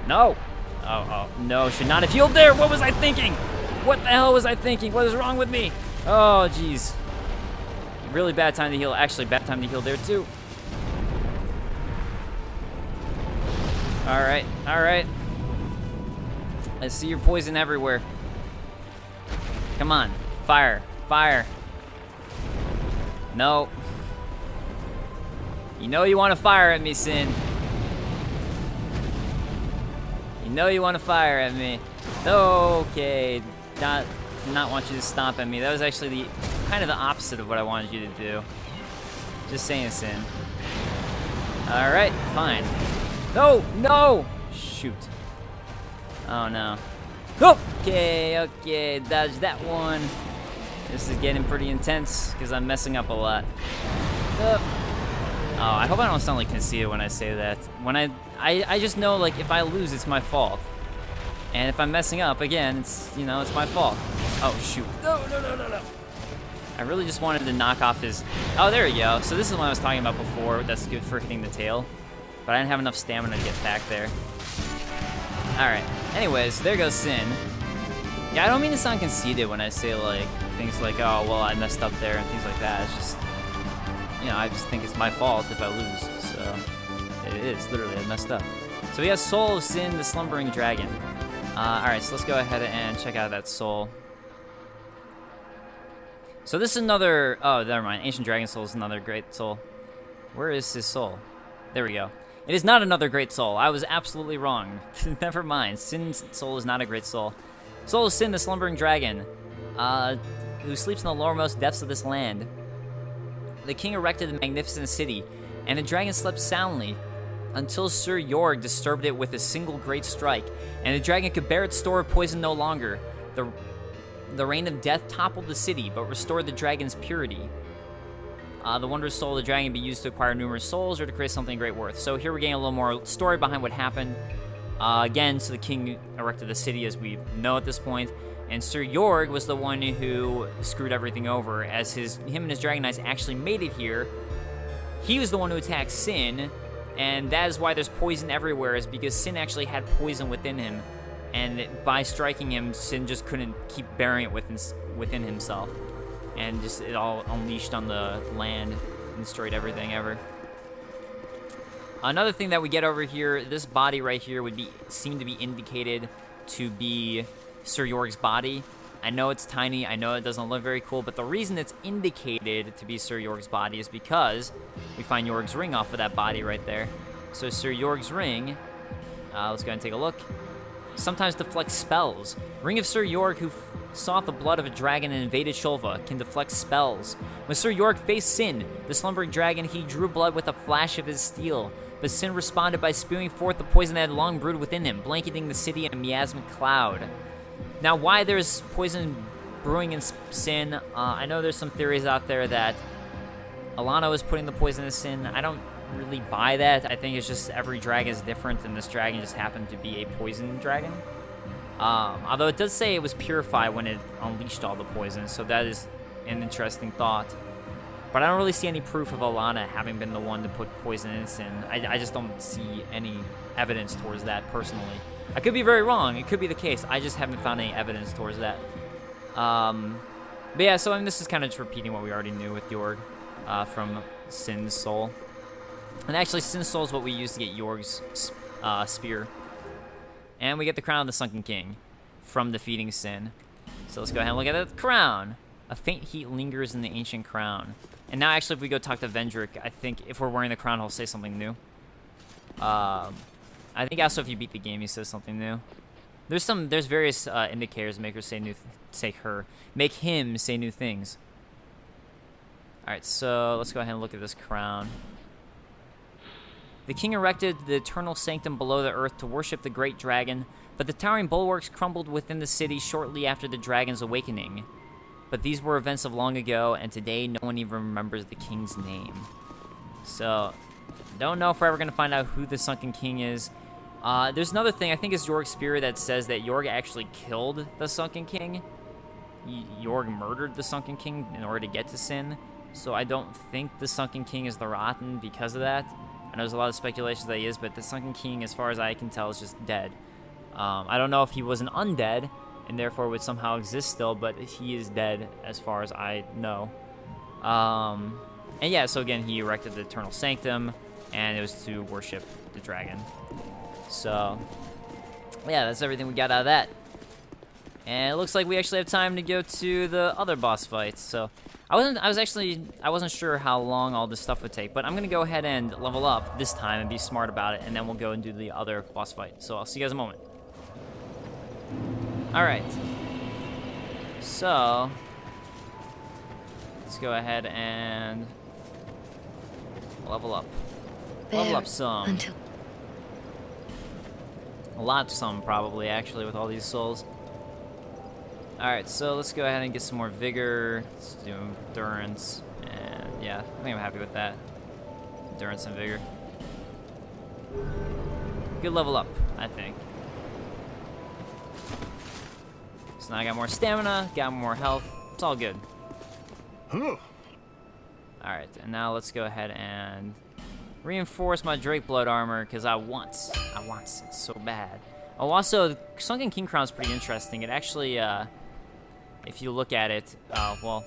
No! Oh, no, should not have healed there! What was I thinking? What the hell was I thinking? What is wrong with me? Oh, jeez. Really bad time to heal. Actually, bad time to heal there, too. Alright, alright. I see your poison everywhere. Come on. Fire. Fire. No. You know you want to fire at me, Sin. You know you want to fire at me. Okay. Did not want you to stomp at me. That was actually kind of the opposite of what I wanted you to do. Just saying, Sin. Alright, fine. No! No! Shoot. Oh, no. Okay, dodge that one. This is getting pretty intense because I'm messing up a lot. Oh, I hope I don't sound like conceited when I say that. When I just know, like, if I lose, it's my fault. And if I'm messing up, again, it's, you know, it's my fault. Oh, shoot. No. I really just wanted to knock off his... Oh, there we go. So this is what I was talking about before. That's good for hitting the tail. But I didn't have enough stamina to get back there. Alright. Anyways, there goes Sin. Yeah, I don't mean to sound conceited when I say, like, things like, oh, well, I messed up there and things like that. It's just, you know, I just think it's my fault if I lose. So, it is. Literally, I messed up. So we have Soul of Sin, the Slumbering Dragon. Alright, so let's go ahead and check out that soul. So this is another... Oh, never mind. Ancient Dragon Soul is another great soul. Where is his soul? There we go. It is not another great soul. I was absolutely wrong. Never mind. Sin's soul is not a great soul. Soul of Sin, the Slumbering Dragon, who sleeps in the lowermost depths of this land. The king erected a magnificent city, and the dragon slept soundly until Sir Jorg disturbed it with a single great strike, and the dragon could bear its store of poison no longer. The reign of death toppled the city, but restored the dragon's purity. The wondrous soul of the dragon be used to acquire numerous souls or to create something of great worth. So here we're getting a little more story behind what happened. Again, so the king erected the city, as we know at this point, and Sir Jorg was the one who screwed everything over, as him and his dragon knights actually made it here. He was the one who attacked Sin, and that is why there's poison everywhere, is because Sin actually had poison within him, and by striking him, Sin just couldn't keep bearing it within himself, and just it all unleashed on the land and destroyed everything ever. Another thing that we get over here, this body right here would seem to be indicated to be Sir Jorg's body. I know it's tiny, I know it doesn't look very cool, but the reason it's indicated to be Sir Jorg's body is because we find Jorg's ring off of that body right there. So Sir Jorg's ring, let's go ahead and take a look. Sometimes deflects spells. Ring of Sir Jorg, who sought the blood of a dragon and invaded Shulva, can deflect spells. When Sir Jorg faced Sin, the slumbering dragon, he drew blood with a flash of his steel. But Sin responded by spewing forth the poison that had long brewed within him, blanketing the city in a miasmic cloud. Now, why there's poison brewing in Sin, I know there's some theories out there that Alana was putting the poison in Sin. I don't really buy that. I think it's just every dragon is different, and this dragon just happened to be a poison dragon. Although it does say it was purified when it unleashed all the poison, so that is an interesting thought. But I don't really see any proof of Alana having been the one to put poison in Sin. I just don't see any evidence towards that personally. I could be very wrong. It could be the case. I just haven't found any evidence towards that. But yeah, so I mean, this is kind of just repeating what we already knew with Yorg from Sin's soul. And actually, Sin's soul is what we use to get Yorg's spear. And we get the crown of the Sunken King from defeating Sin. So let's go ahead and look at the crown. A faint heat lingers in the ancient crown. And now, actually, if we go talk to Vendrick, I think if we're wearing the crown, he'll say something new. I think also if you beat the game, he says something new. There's various indicators to make her say make him say new things. All right, so let's go ahead and look at this crown. The king erected the eternal sanctum below the earth to worship the great dragon, but the towering bulwarks crumbled within the city shortly after the dragon's awakening. But these were events of long ago, and today no one even remembers the king's name. So, don't know if we're ever going to find out who the Sunken King is. There's another thing, I think it's Yorg's spirit that says that Yorg actually killed the Sunken King. Yorg murdered the Sunken King in order to get to Sin. So I don't think the Sunken King is the Rotten because of that. I know there's a lot of speculations that he is, but the Sunken King, as far as I can tell, is just dead. I don't know if he was an undead, and therefore would somehow exist still, but he is dead as far as I know. And yeah, so again, he erected the Eternal Sanctum, and it was to worship the dragon. So, yeah, that's everything we got out of that. And it looks like we actually have time to go to the other boss fights. So, I wasn't sure how long all this stuff would take, but I'm gonna go ahead and level up this time and be smart about it, and then we'll go and do the other boss fight. So I'll see you guys in a moment. All right. So let's go ahead and level up. Level up some. A lot some, probably, actually, with all these souls. Alright, so let's go ahead and get some more vigor. Let's do endurance. And yeah, I think I'm happy with that. Endurance and vigor. Good level up, I think. So now I got more stamina, got more health. It's all good. Alright, and now let's go ahead and reinforce my Drake Blood armor, because I want it so bad. Oh, also, the Sunken King crown is pretty interesting. It actually, if you look at it, well,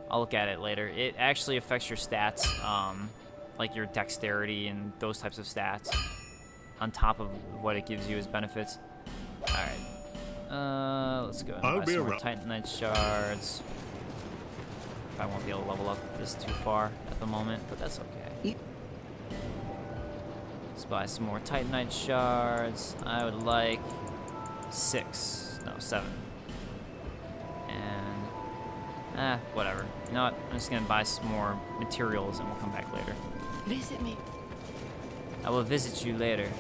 I'll look at it later. It actually affects your stats, like your dexterity and those types of stats, on top of what it gives you as benefits. Alright, let's go and buy some more Titanite shards. I won't be able to level up this too far at the moment, but that's okay. Let's buy some more Titanite shards. I would like 7. And, whatever. You know what? I'm just gonna buy some more materials and we'll come back later. Visit me. I will visit you later.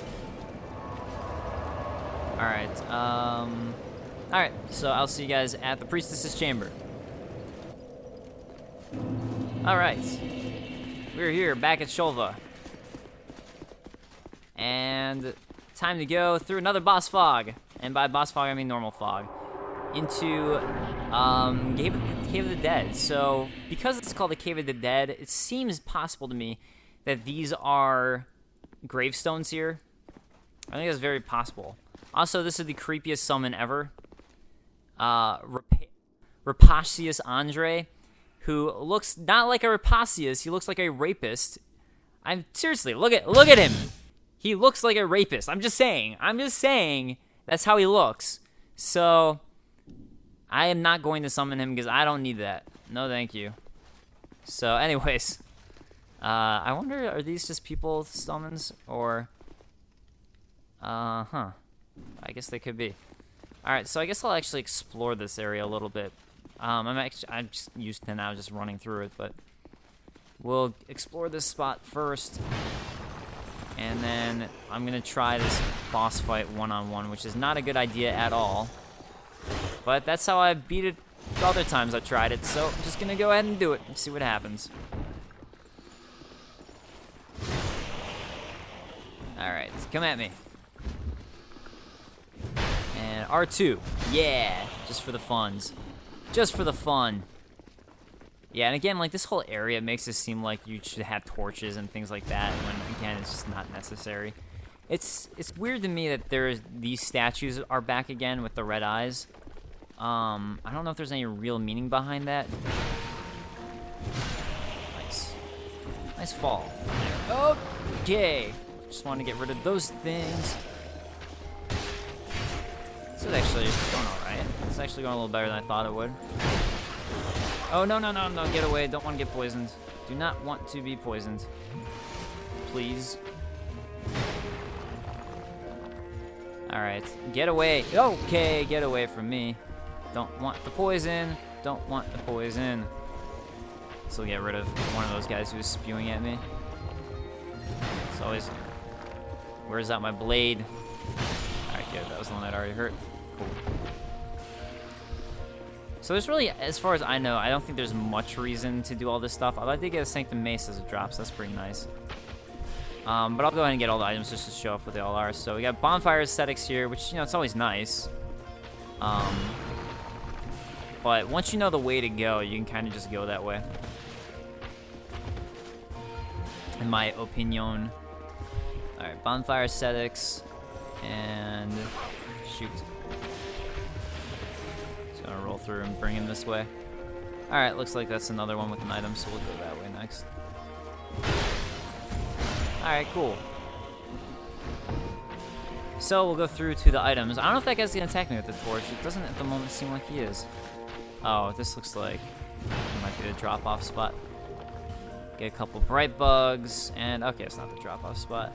Alright, alright, so I'll see you guys at the Priestess's Chamber. Alright. We're here, back at Shulva. And time to go through another boss fog. And by boss fog, I mean normal fog. Into Cave of the Dead. So, because it's called the Cave of the Dead, it seems possible to me that these are gravestones here. I think that's very possible. Also, this is the creepiest summon ever. Rapacious Andre, who looks not like a Rapacious, he looks like a rapist. Seriously, look at him. He looks like a rapist. I'm just saying. That's how he looks. So, I am not going to summon him because I don't need that. No, thank you. So, anyways. I wonder, are these just people's summons? Or, I guess they could be. Alright, so I guess I'll actually explore this area a little bit. I'm just used to now just running through it, but we'll explore this spot first. And then I'm gonna try this boss fight one-on-one, which is not a good idea at all. But that's how I beat it the other times I tried it, so I'm just gonna go ahead and do it and see what happens. Alright, come at me. And And R2. Yeah, just for the funs. Just for the fun. Yeah, and again, like, this whole area makes it seem like you should have torches and things like that, when, again, it's just not necessary. It's weird to me that these statues are back again with the red eyes. I don't know if there's any real meaning behind that. Nice. Nice fall. Okay. Just want to get rid of those things. This is actually going alright. It's actually going a little better than I thought it would. Oh, no, no, no, no, get away. Don't want to get poisoned. Do not want to be poisoned. Please. Alright, get away. Okay, get away from me. Don't want the poison. Don't want the poison. So we'll get rid of one of those guys who was spewing at me. It's always... Where's out my blade? Alright, good. That was the one that already hurt. Cool. So there's really, as far as I know, I don't think there's much reason to do all this stuff. Although I did get a Sanctum mace as it drops. That's pretty nice. But I'll go ahead and get all the items just to show off what they all are. So we got bonfire aesthetics here, which, you know, it's always nice. But once you know the way to go, you can kind of just go that way. In my opinion. Alright, bonfire aesthetics. And shoot. Just gonna roll through and bring him this way. Alright, looks like that's another one with an item, so we'll go that way next. Alright, cool. So we'll go through to the items. I don't know if that guy's gonna attack me with the torch. It doesn't at the moment seem like he is. Oh, this looks like it might be the drop-off spot. Get a couple bright bugs, and okay, it's not the drop-off spot.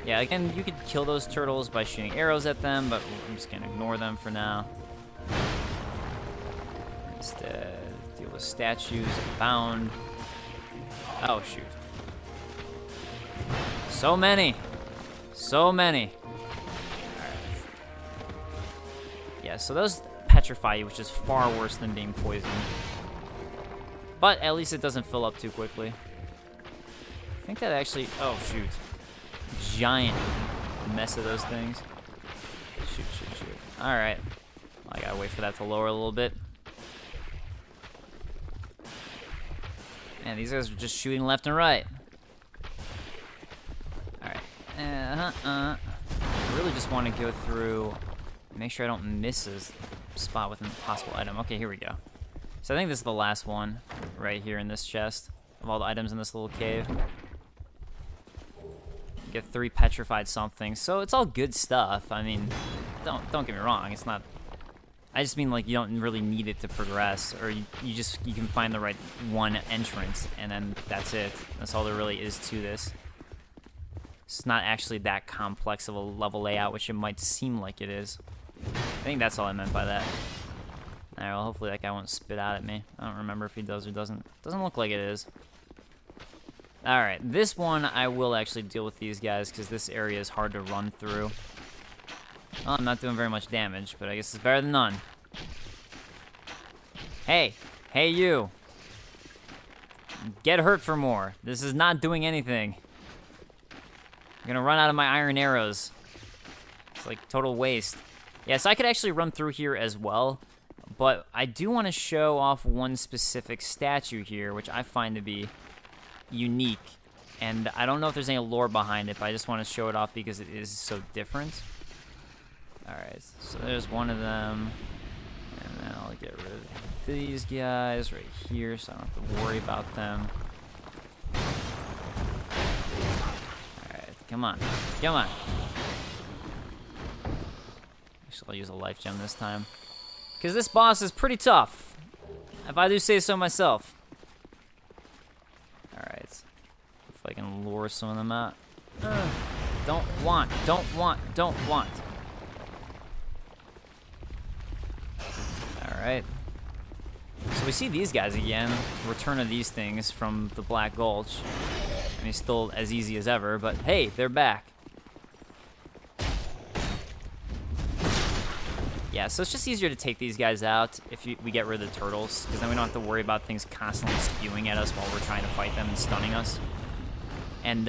Yeah, again, you could kill those turtles by shooting arrows at them, but I'm just gonna ignore them for now. Instead, deal with statues bound. Oh, shoot. So many. So many. Alright. Yeah, so those petrify you, which is far worse than being poisoned. But at least it doesn't fill up too quickly. I think that actually... Oh, shoot. Giant mess of those things. Shoot, shoot, shoot. Alright. I gotta wait for that to lower a little bit. Man, these guys are just shooting left and right. Alright. I really just want to go through, make sure I don't miss a spot with a possible item. Okay, here we go. So I think this is the last one right here in this chest of all the items in this little cave. Get 3 petrified something, so it's all good stuff. I mean, don't get me wrong. It's not. I just mean like you don't really need it to progress, or you can find the right one entrance, and then that's it. That's all there really is to this. It's not actually that complex of a level layout, which it might seem like it is. I think that's all I meant by that. Alright, well, hopefully that guy won't spit out at me. I don't remember if he does or doesn't. Doesn't look like it is. Alright, this one I will actually deal with these guys, because this area is hard to run through. Well, I'm not doing very much damage, but I guess it's better than none. Hey! Hey, you! Get hurt for more. This is not doing anything. I'm gonna run out of my iron arrows. It's like total waste. Yeah, so I could actually run through here as well, but I do want to show off one specific statue here, which I find to be unique. And I don't know if there's any lore behind it, but I just want to show it off because it is so different. Alright, so there's one of them. And then I'll get rid of these guys right here so I don't have to worry about them. Come on. Come on. Actually, I'll use a life gem this time. Because this boss is pretty tough. If I do say so myself. Alright. If I can lure some of them out. Don't want. Don't want. Don't want. Alright. So we see these guys again. Return of these things from the Black Gulch. I mean, still as easy as ever, but hey, they're back. Yeah, so it's just easier to take these guys out if we get rid of the turtles, because then we don't have to worry about things constantly spewing at us while we're trying to fight them and stunning us. And,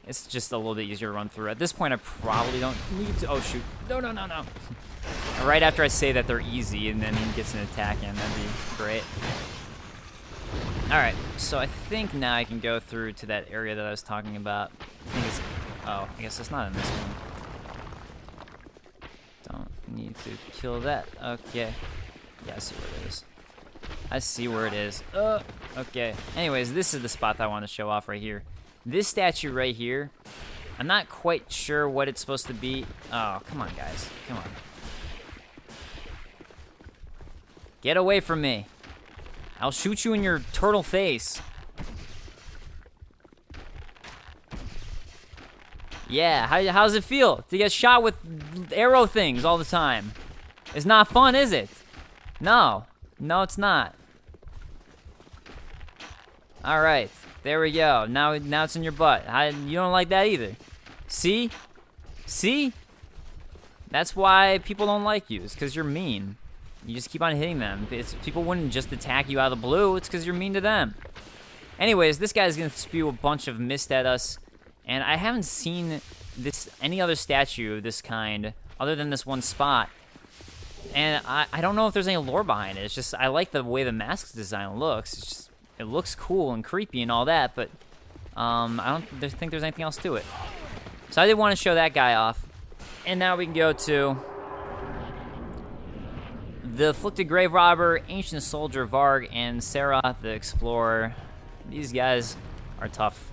It's just a little bit easier to run through. At this point, I probably don't need to. Oh, shoot. No, no, no, no. Right after I say that they're easy and then he gets an attack in, that'd be great. All right, so I think now I can go through to that area that I was talking about. I think it's, oh, I guess it's not in this one. Don't need to kill that. Okay. Yeah, I see where it is. I see where it is. Okay. Anyways, this is the spot that I want to show off right here. This statue right here, I'm not quite sure what it's supposed to be. Oh, come on, guys. Come on. Get away from me. I'll shoot you in your turtle face. Yeah, how's it feel to get shot with arrow things all the time? It's not fun, is it? No. No, it's not. All right, there we go. Now it's in your butt. You don't like that either. See? See? That's why people don't like you. It's because you're mean. You just keep on hitting them. People wouldn't just attack you out of the blue. It's because you're mean to them. Anyways, this guy's going to spew a bunch of mist at us. And I haven't seen any other statue of this kind other than this one spot. And I don't know if there's any lore behind it. It's just, I like the way the mask's design looks. It's just, it looks cool and creepy and all that, but I don't think there's anything else to it. So I did want to show that guy off. And now we can go to the Afflicted Grave Robber, Ancient Soldier Varg, and Sarah the Explorer. These guys are tough.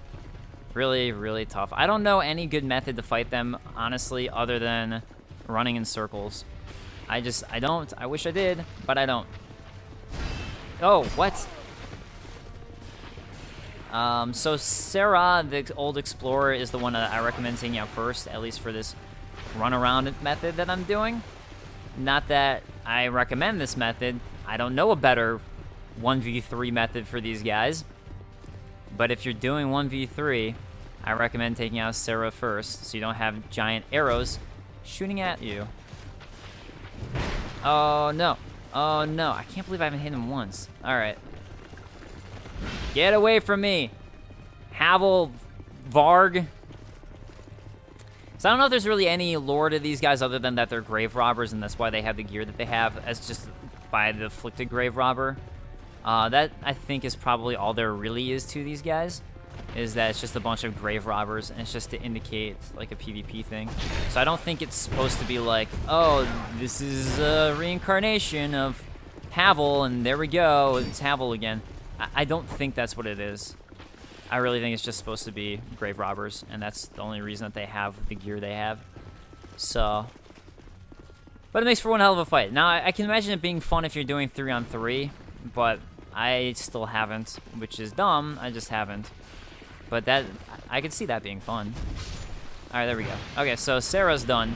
Really, really tough. I don't know any good method to fight them, honestly, other than running in circles. I don't. I wish I did, but I don't. Oh, what? So Sarah, the old explorer, is the one that I recommend taking out first, at least for this run-around method that I'm doing. Not that I recommend this method. I don't know a better 1v3 method for these guys. But if you're doing 1v3, I recommend taking out Sarah first, so you don't have giant arrows shooting at you. Oh, no. Oh, no. I can't believe I haven't hit him once. All right. Get away from me, Havel Varg. So I don't know if there's really any lore to these guys other than that they're grave robbers, and that's why they have the gear that they have, as just by the Afflicted Grave Robber. That, I think, is probably all there really is to these guys, is that it's just a bunch of grave robbers, and it's just to indicate, like, a PvP thing. So I don't think it's supposed to be like, oh, this is a reincarnation of Havel, and there we go, it's Havel again. I don't think that's what it is. I really think it's just supposed to be grave robbers, and that's the only reason that they have the gear they have. So, but it makes for one hell of a fight. Now, I can imagine it being fun if you're doing 3-on-3, but I still haven't, which is dumb. I just haven't. But that, I could see that being fun. All right, there we go. Okay, so Sarah's done.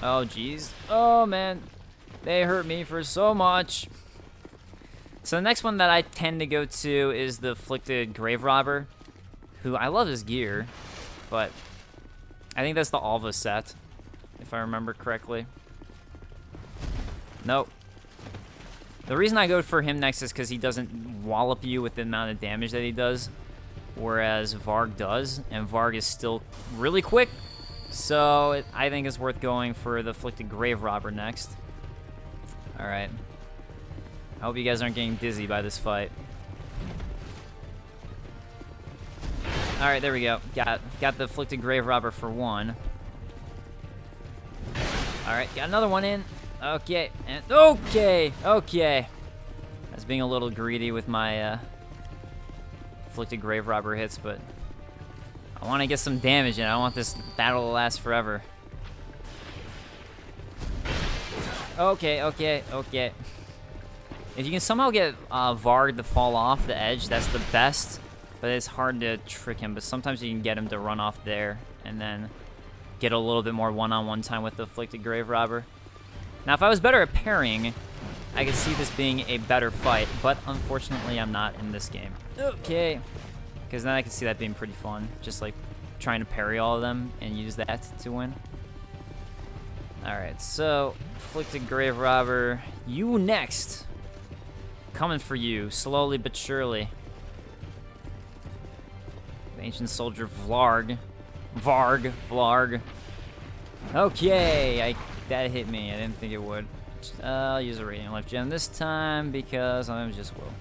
Oh, jeez. Oh, man. They hurt me for so much. So the next one that I tend to go to is the Afflicted Grave Robber, who I love his gear, but I think that's the Alva set, if I remember correctly. Nope. The reason I go for him next is because he doesn't wallop you with the amount of damage that he does, whereas Varg does, and Varg is still really quick, so I think it's worth going for the Afflicted Grave Robber next. All right. I hope you guys aren't getting dizzy by this fight. All right, there we go. Got the Afflicted Grave Robber for one. All right, got another one in. Okay, and okay. I was being a little greedy with my Afflicted Grave Robber hits, but I want to get some damage in. I don't want this battle to last forever. Okay. If you can somehow get Varg to fall off the edge, that's the best, but it's hard to trick him. But sometimes you can get him to run off there and then get a little bit more one-on-one time with the Afflicted Grave Robber. Now, if I was better at parrying, I could see this being a better fight, but unfortunately, I'm not in this game. Okay. Because then I can see that being pretty fun, just like trying to parry all of them and use that to win. Alright, so Afflicted Grave Robber, you next. Coming for you, slowly but surely. The ancient soldier Vlarg. Vlarg. Okay, that hit me. I didn't think it would. I'll use a Radiant Life Gem this time because I just will.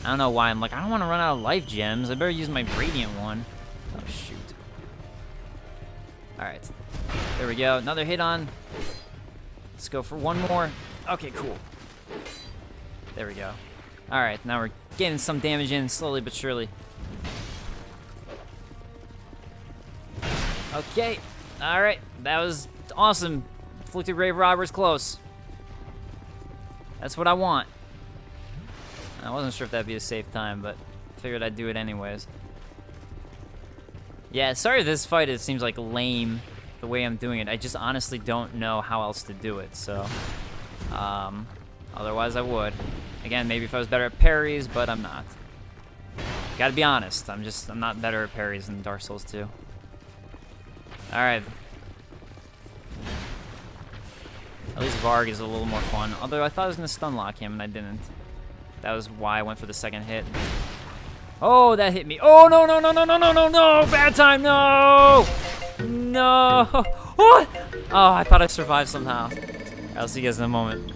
I don't know why. I'm like, I don't want to run out of life gems. I better use my Radiant one. Oh, shoot. Alright. There we go. Another hit on. Let's go for one more. Okay, cool. There we go. Alright, now we're getting some damage in slowly but surely. Okay. Alright. That was awesome. Afflicted Grave Robber's close. That's what I want. I wasn't sure if that'd be a safe time, but figured I'd do it anyways. Yeah, sorry if this fight, it seems like lame the way I'm doing it. I just honestly don't know how else to do it, so. Otherwise I would. Again, maybe if I was better at parries, but I'm not. Gotta be honest, I'm not better at parries than Dark Souls 2. Alright. At least Varg is a little more fun. Although I thought I was gonna stun lock him and I didn't. That was why I went for the second hit. Oh, that hit me. Oh, no, no, no, no, no, no, no, no. Bad time, no. No. What? Oh, I thought I survived somehow. I'll see you guys in a moment.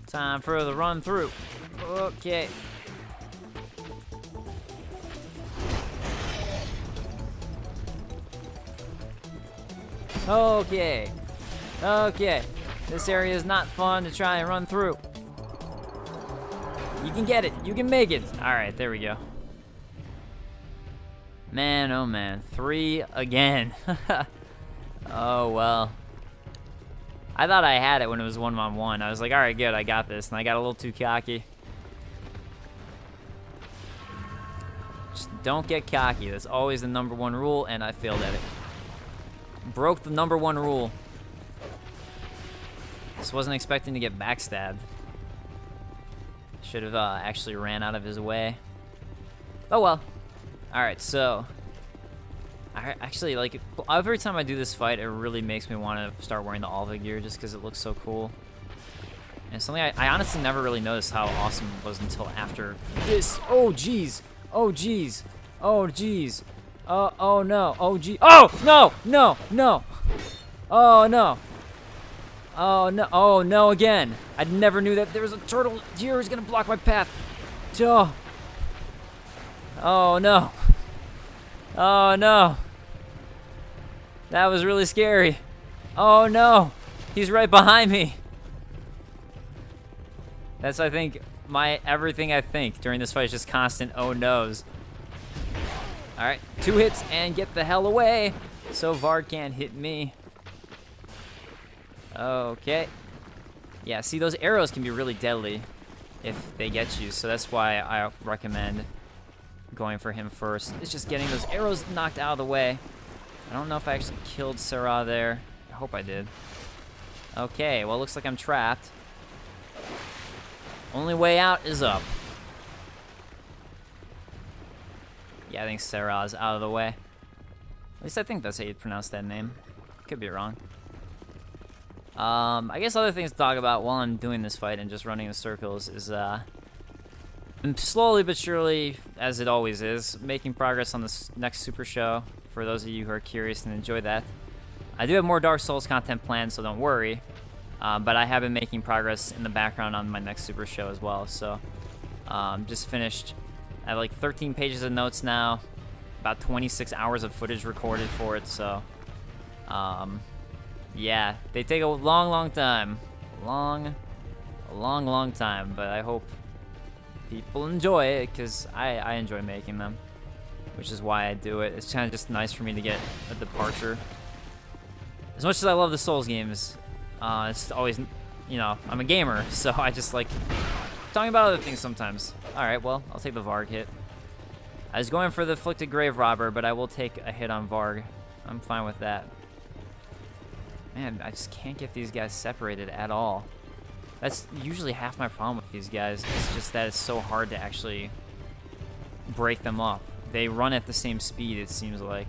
Time for the run through. Okay. Okay. Okay. This area is not fun to try and run through. You can get it. You can make it. All right, there we go. Man, oh man. 3 again. Oh, well. I thought I had it when it was 1-on-1. I was like, all right, good, I got this. And I got a little too cocky. Just don't get cocky. That's always the #1 rule, and I failed at it. Broke the #1 rule. Just wasn't expecting to get backstabbed. Should have actually ran out of his way. Oh well. Alright, so I actually, like, every time I do this fight, it really makes me want to start wearing the Alva gear just because it looks so cool. And something I honestly never really noticed how awesome it was until after this. Oh jeez. Oh jeez. Oh jeez. Oh no. Oh gee. Oh no. No. No. Oh no. Oh no. Oh no again. I never knew that there was a turtle here who's gonna block my path. Oh. Oh no. Oh no. That was really scary. Oh no. He's right behind me. That's, I think, everything I think during this fight is just constant oh no's. Alright, 2 hits and get the hell away so Varg can't hit me. Okay. Yeah, see, those arrows can be really deadly if they get you, so that's why I recommend going for him first. It's just getting those arrows knocked out of the way. I don't know if I actually killed Sarah there. I hope I did. Okay, well, it looks like I'm trapped. Only way out is up. Yeah, I think Sarah's out of the way. At least I think that's how you pronounce that name. Could be wrong. I guess other things to talk about while I'm doing this fight and just running in circles is, I'm slowly but surely, as it always is, making progress on this next Super Show, for those of you who are curious and enjoy that. I do have more Dark Souls content planned, so don't worry. But I have been making progress in the background on my next Super Show as well, so just finished. I have like 13 pages of notes now, about 26 hours of footage recorded for it, so yeah, they take a long time. A long time, but I hope people enjoy it, because I enjoy making them, which is why I do it. It's kind of just nice for me to get a departure. As much as I love the Souls games, it's always, you know, I'm a gamer, so I just like talking about other things sometimes. Alright, well, I'll take the Varg hit. I was going for the Afflicted Grave Robber, but I will take a hit on Varg. I'm fine with that. Man, I just can't get these guys separated at all. That's usually half my problem with these guys. It's just that it's so hard to actually break them up. They run at the same speed, it seems like.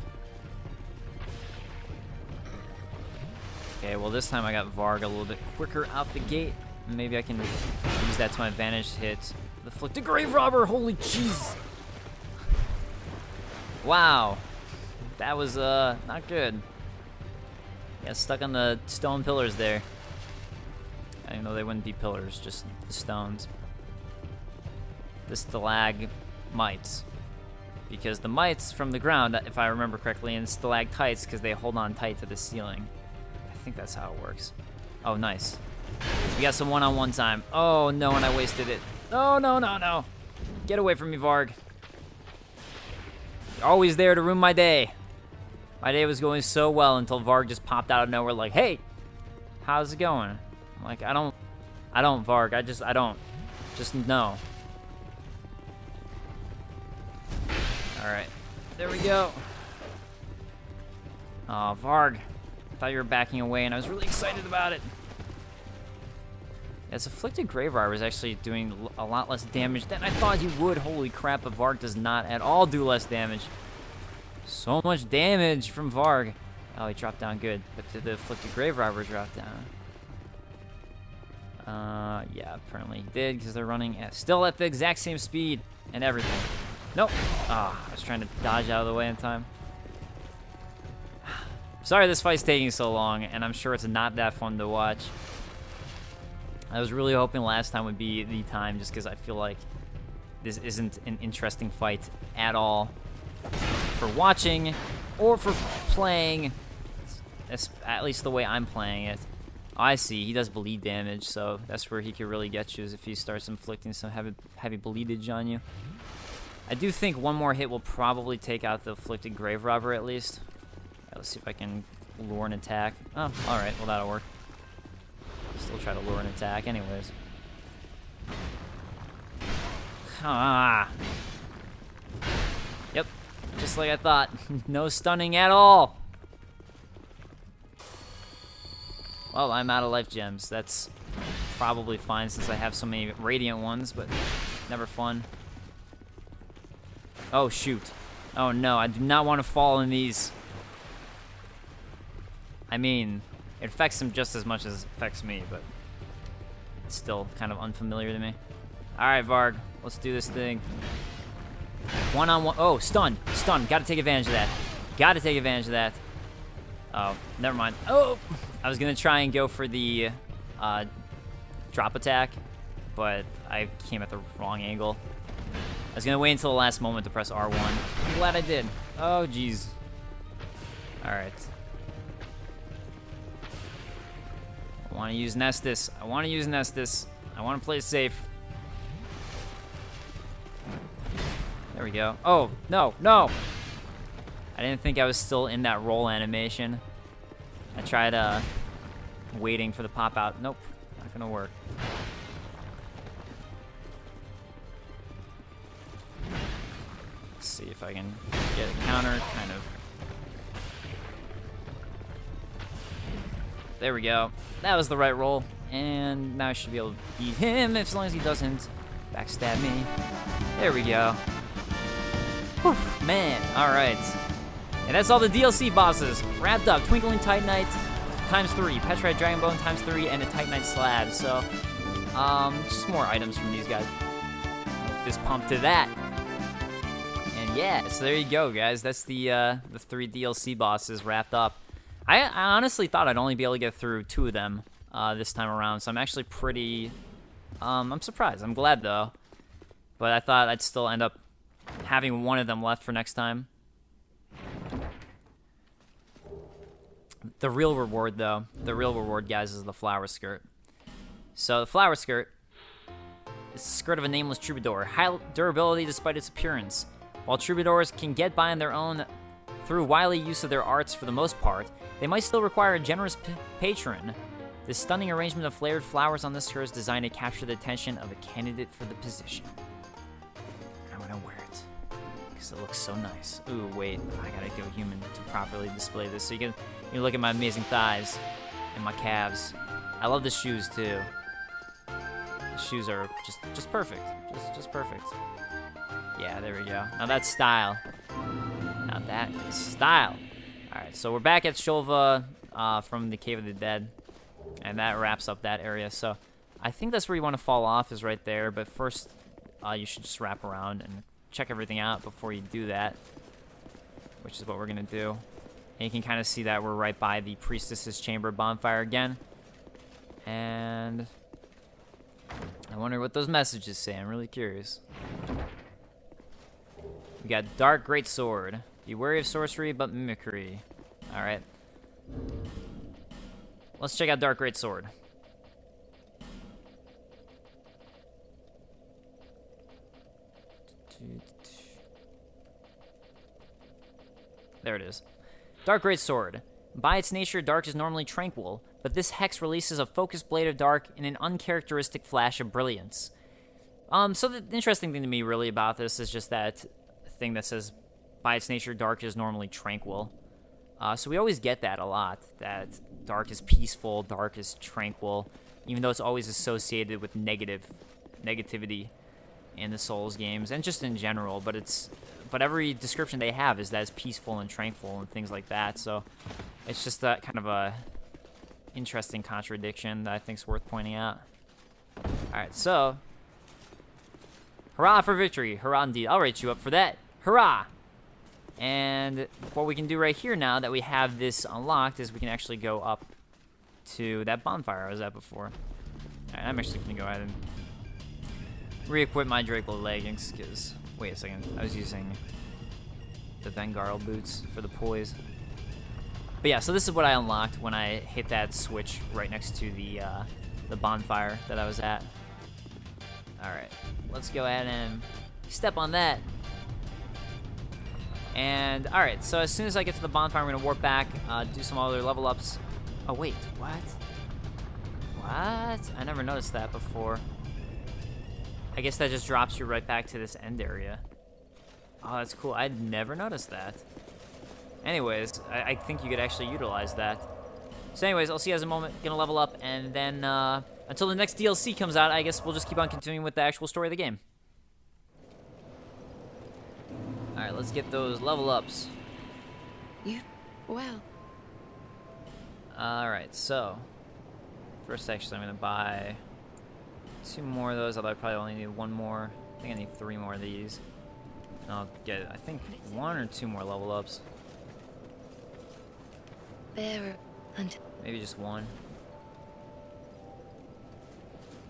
Okay, well, this time I got Varg a little bit quicker out the gate. Maybe I can use that to my advantage to hit the Afflicted Grave Robber. Holy jeez. Wow. That was, not good. Got stuck on the stone pillars there. I didn't know they wouldn't be pillars, just the stones. The stalagmites. Because the mites from the ground, if I remember correctly, and stalactites because they hold on tight to the ceiling. I think that's how it works. Oh, nice. We got some one-on-one time. Oh, no, and I wasted it. Oh, no, no, no. Get away from me, Varg. You're always there to ruin my day. My day was going so well until Varg just popped out of nowhere like, hey, how's it going? I'm like, I don't, Varg. I don't. Just no. All right, there we go. Oh, Varg. I thought you were backing away, and I was really excited about it. This Afflicted Grave Robber is actually doing a lot less damage than I thought he would. Holy crap, but Varg does not at all do less damage. So much damage from Varg. Oh, he dropped down good. But did the Afflicted Grave Robber drop down? Yeah, apparently he did, because they're running still at the exact same speed and everything. Nope. Ah, I was trying to dodge out of the way in time. Sorry this fight's taking so long, and I'm sure it's not that fun to watch. I was really hoping last time would be the time, just because I feel like this isn't an interesting fight at all for watching or for playing, at least the way I'm playing it. I see, he does bleed damage, so that's where he could really get you, is if he starts inflicting some heavy bleedage on you. I do think one more hit will probably take out the Afflicted Grave Robber at least. Let's see if I can lure an attack. Oh, alright, well that'll work. Still try to lure an attack anyways. Ah. Yep, just like I thought. No stunning at all. Well, I'm out of life gems. That's probably fine since I have so many radiant ones, but never fun. Oh, shoot. Oh, no, I do not want to fall in these. I mean, it affects him just as much as it affects me, but it's still kind of unfamiliar to me. All right, Varg, let's do this thing. One-on-one. Oh, stun. Stun. Got to take advantage of that. Got to take advantage of that. Oh, never mind. Oh, I was going to try and go for the drop attack, but I came at the wrong angle. I was going to wait until the last moment to press R1. I'm glad I did. Oh, jeez. All right. I want to use Nestus. I want to use Nestus. I want to play safe. There we go. Oh, no, no. I didn't think I was still in that roll animation. I tried waiting for the pop out. Nope, not gonna work. Let's see if I can get a counter, kind of. There we go. That was the right roll. And now I should be able to beat him as long as he doesn't backstab me. There we go. Whew, man, all right. And that's all the DLC bosses wrapped up. Twinkling Titanite ×3, Petrified Dragonbone ×3, and a Titanite slab. So, just more items from these guys. Fist pump to that. And yeah, so there you go, guys. That's the 3 DLC bosses wrapped up. I honestly thought I'd only be able to get through 2 of them this time around. So I'm actually pretty, I'm surprised. I'm glad though. But I thought I'd still end up having one of them left for next time. The real reward, though, guys, is the flower skirt. So the flower skirt is the skirt of a nameless troubadour. High durability despite its appearance. While troubadours can get by on their own through wily use of their arts for the most part, they might still require a generous patron. This stunning arrangement of flared flowers on this skirt is designed to capture the attention of a candidate for the position. I'm gonna wear it because it looks so nice. Ooh, wait, I gotta go human to properly display this. So you can look at my amazing thighs and my calves. I love the shoes too. The shoes are just perfect. Just perfect. Yeah, there we go. Now that's style. Now that is style. Alright, so we're back at Shulva from the Cave of the Dead. And that wraps up that area. So I think that's where you want to fall off, is right there. But first, you should just wrap around and check everything out before you do that. which is what we're gonna do. And you can kind of see that we're right by the Priestess's Chamber bonfire again. And I wonder what those messages say. I'm really curious. We got Dark Great Sword. Be wary of sorcery, but mimicry. All right. Let's check out Dark Great Sword. There it is. Dark Great Sword. By its nature, dark is normally tranquil, but this hex releases a focused blade of dark in an uncharacteristic flash of brilliance. So the interesting thing to me really about this is just that thing that says, by its nature, dark is normally tranquil. So we always get that a lot, that dark is peaceful, dark is tranquil, even though it's always associated with negativity in the Souls games, and just in general, but every description they have is that it's peaceful and tranquil and things like that, so it's just that kind of a interesting contradiction that I think is worth pointing out. Alright, so, hurrah for victory, hurrah indeed, I'll rate you up for that, hurrah! And what we can do right here now that we have this unlocked is we can actually go up to that bonfire I was at before. Alright, I'm actually going to go ahead and re-equip my Draco leggings, because, wait a second, I was using the Vengarl boots for the poise. But yeah, so this is what I unlocked when I hit that switch right next to the bonfire that I was at. Alright, let's go ahead and step on that. And, alright, so as soon as I get to the bonfire, I'm going to warp back, do some other level ups. Oh, wait, what? What? I never noticed that before. I guess that just drops you right back to this end area. Oh, that's cool. I'd never noticed that. Anyways, I think you could actually utilize that. So anyways, I'll see you guys in a moment. Gonna level up, and then until the next DLC comes out, I guess we'll just keep on continuing with the actual story of the game. Alright, let's get those level ups. Well. Alright, so first actually I'm gonna buy 2 more of those, although I probably only need 1 more. I think I need 3 more of these. And I'll get, I think, 1 or 2 more level ups. Bearer and Maybe just 1.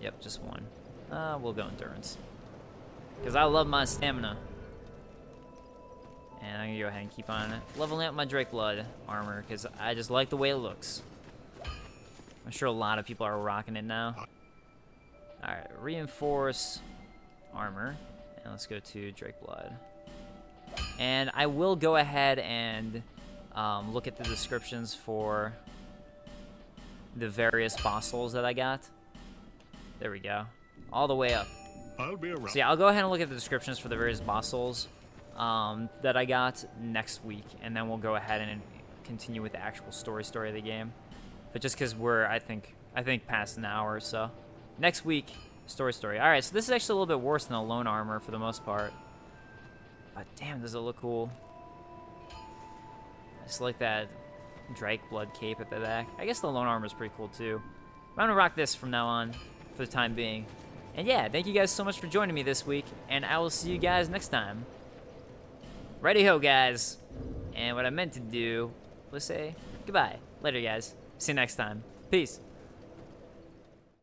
Yep, just 1. We'll go endurance, because I love my stamina. And I'm gonna go ahead and keep on leveling up my Drake Blood armor, because I just like the way it looks. I'm sure a lot of people are rocking it now. Alright, reinforce armor, and let's go to Drake Blood. And I will go ahead and look at the descriptions for the various boss souls that I got. There we go. All the way up. I'll be around. So yeah, I'll go ahead and look at the descriptions for the various boss souls that I got next week, and then we'll go ahead and continue with the actual story of the game. But just because we're, I think past an hour or so. Next week, story. Alright, so this is actually a little bit worse than the lone armor for the most part. But damn, does it look cool. I just like that Drake Blood cape at the back. I guess the lone armor is pretty cool too. But I'm gonna rock this from now on for the time being. And yeah, thank you guys so much for joining me this week, and I will see you guys next time. Righty-ho, guys. And what I meant to do was say goodbye. Later, guys. See you next time. Peace.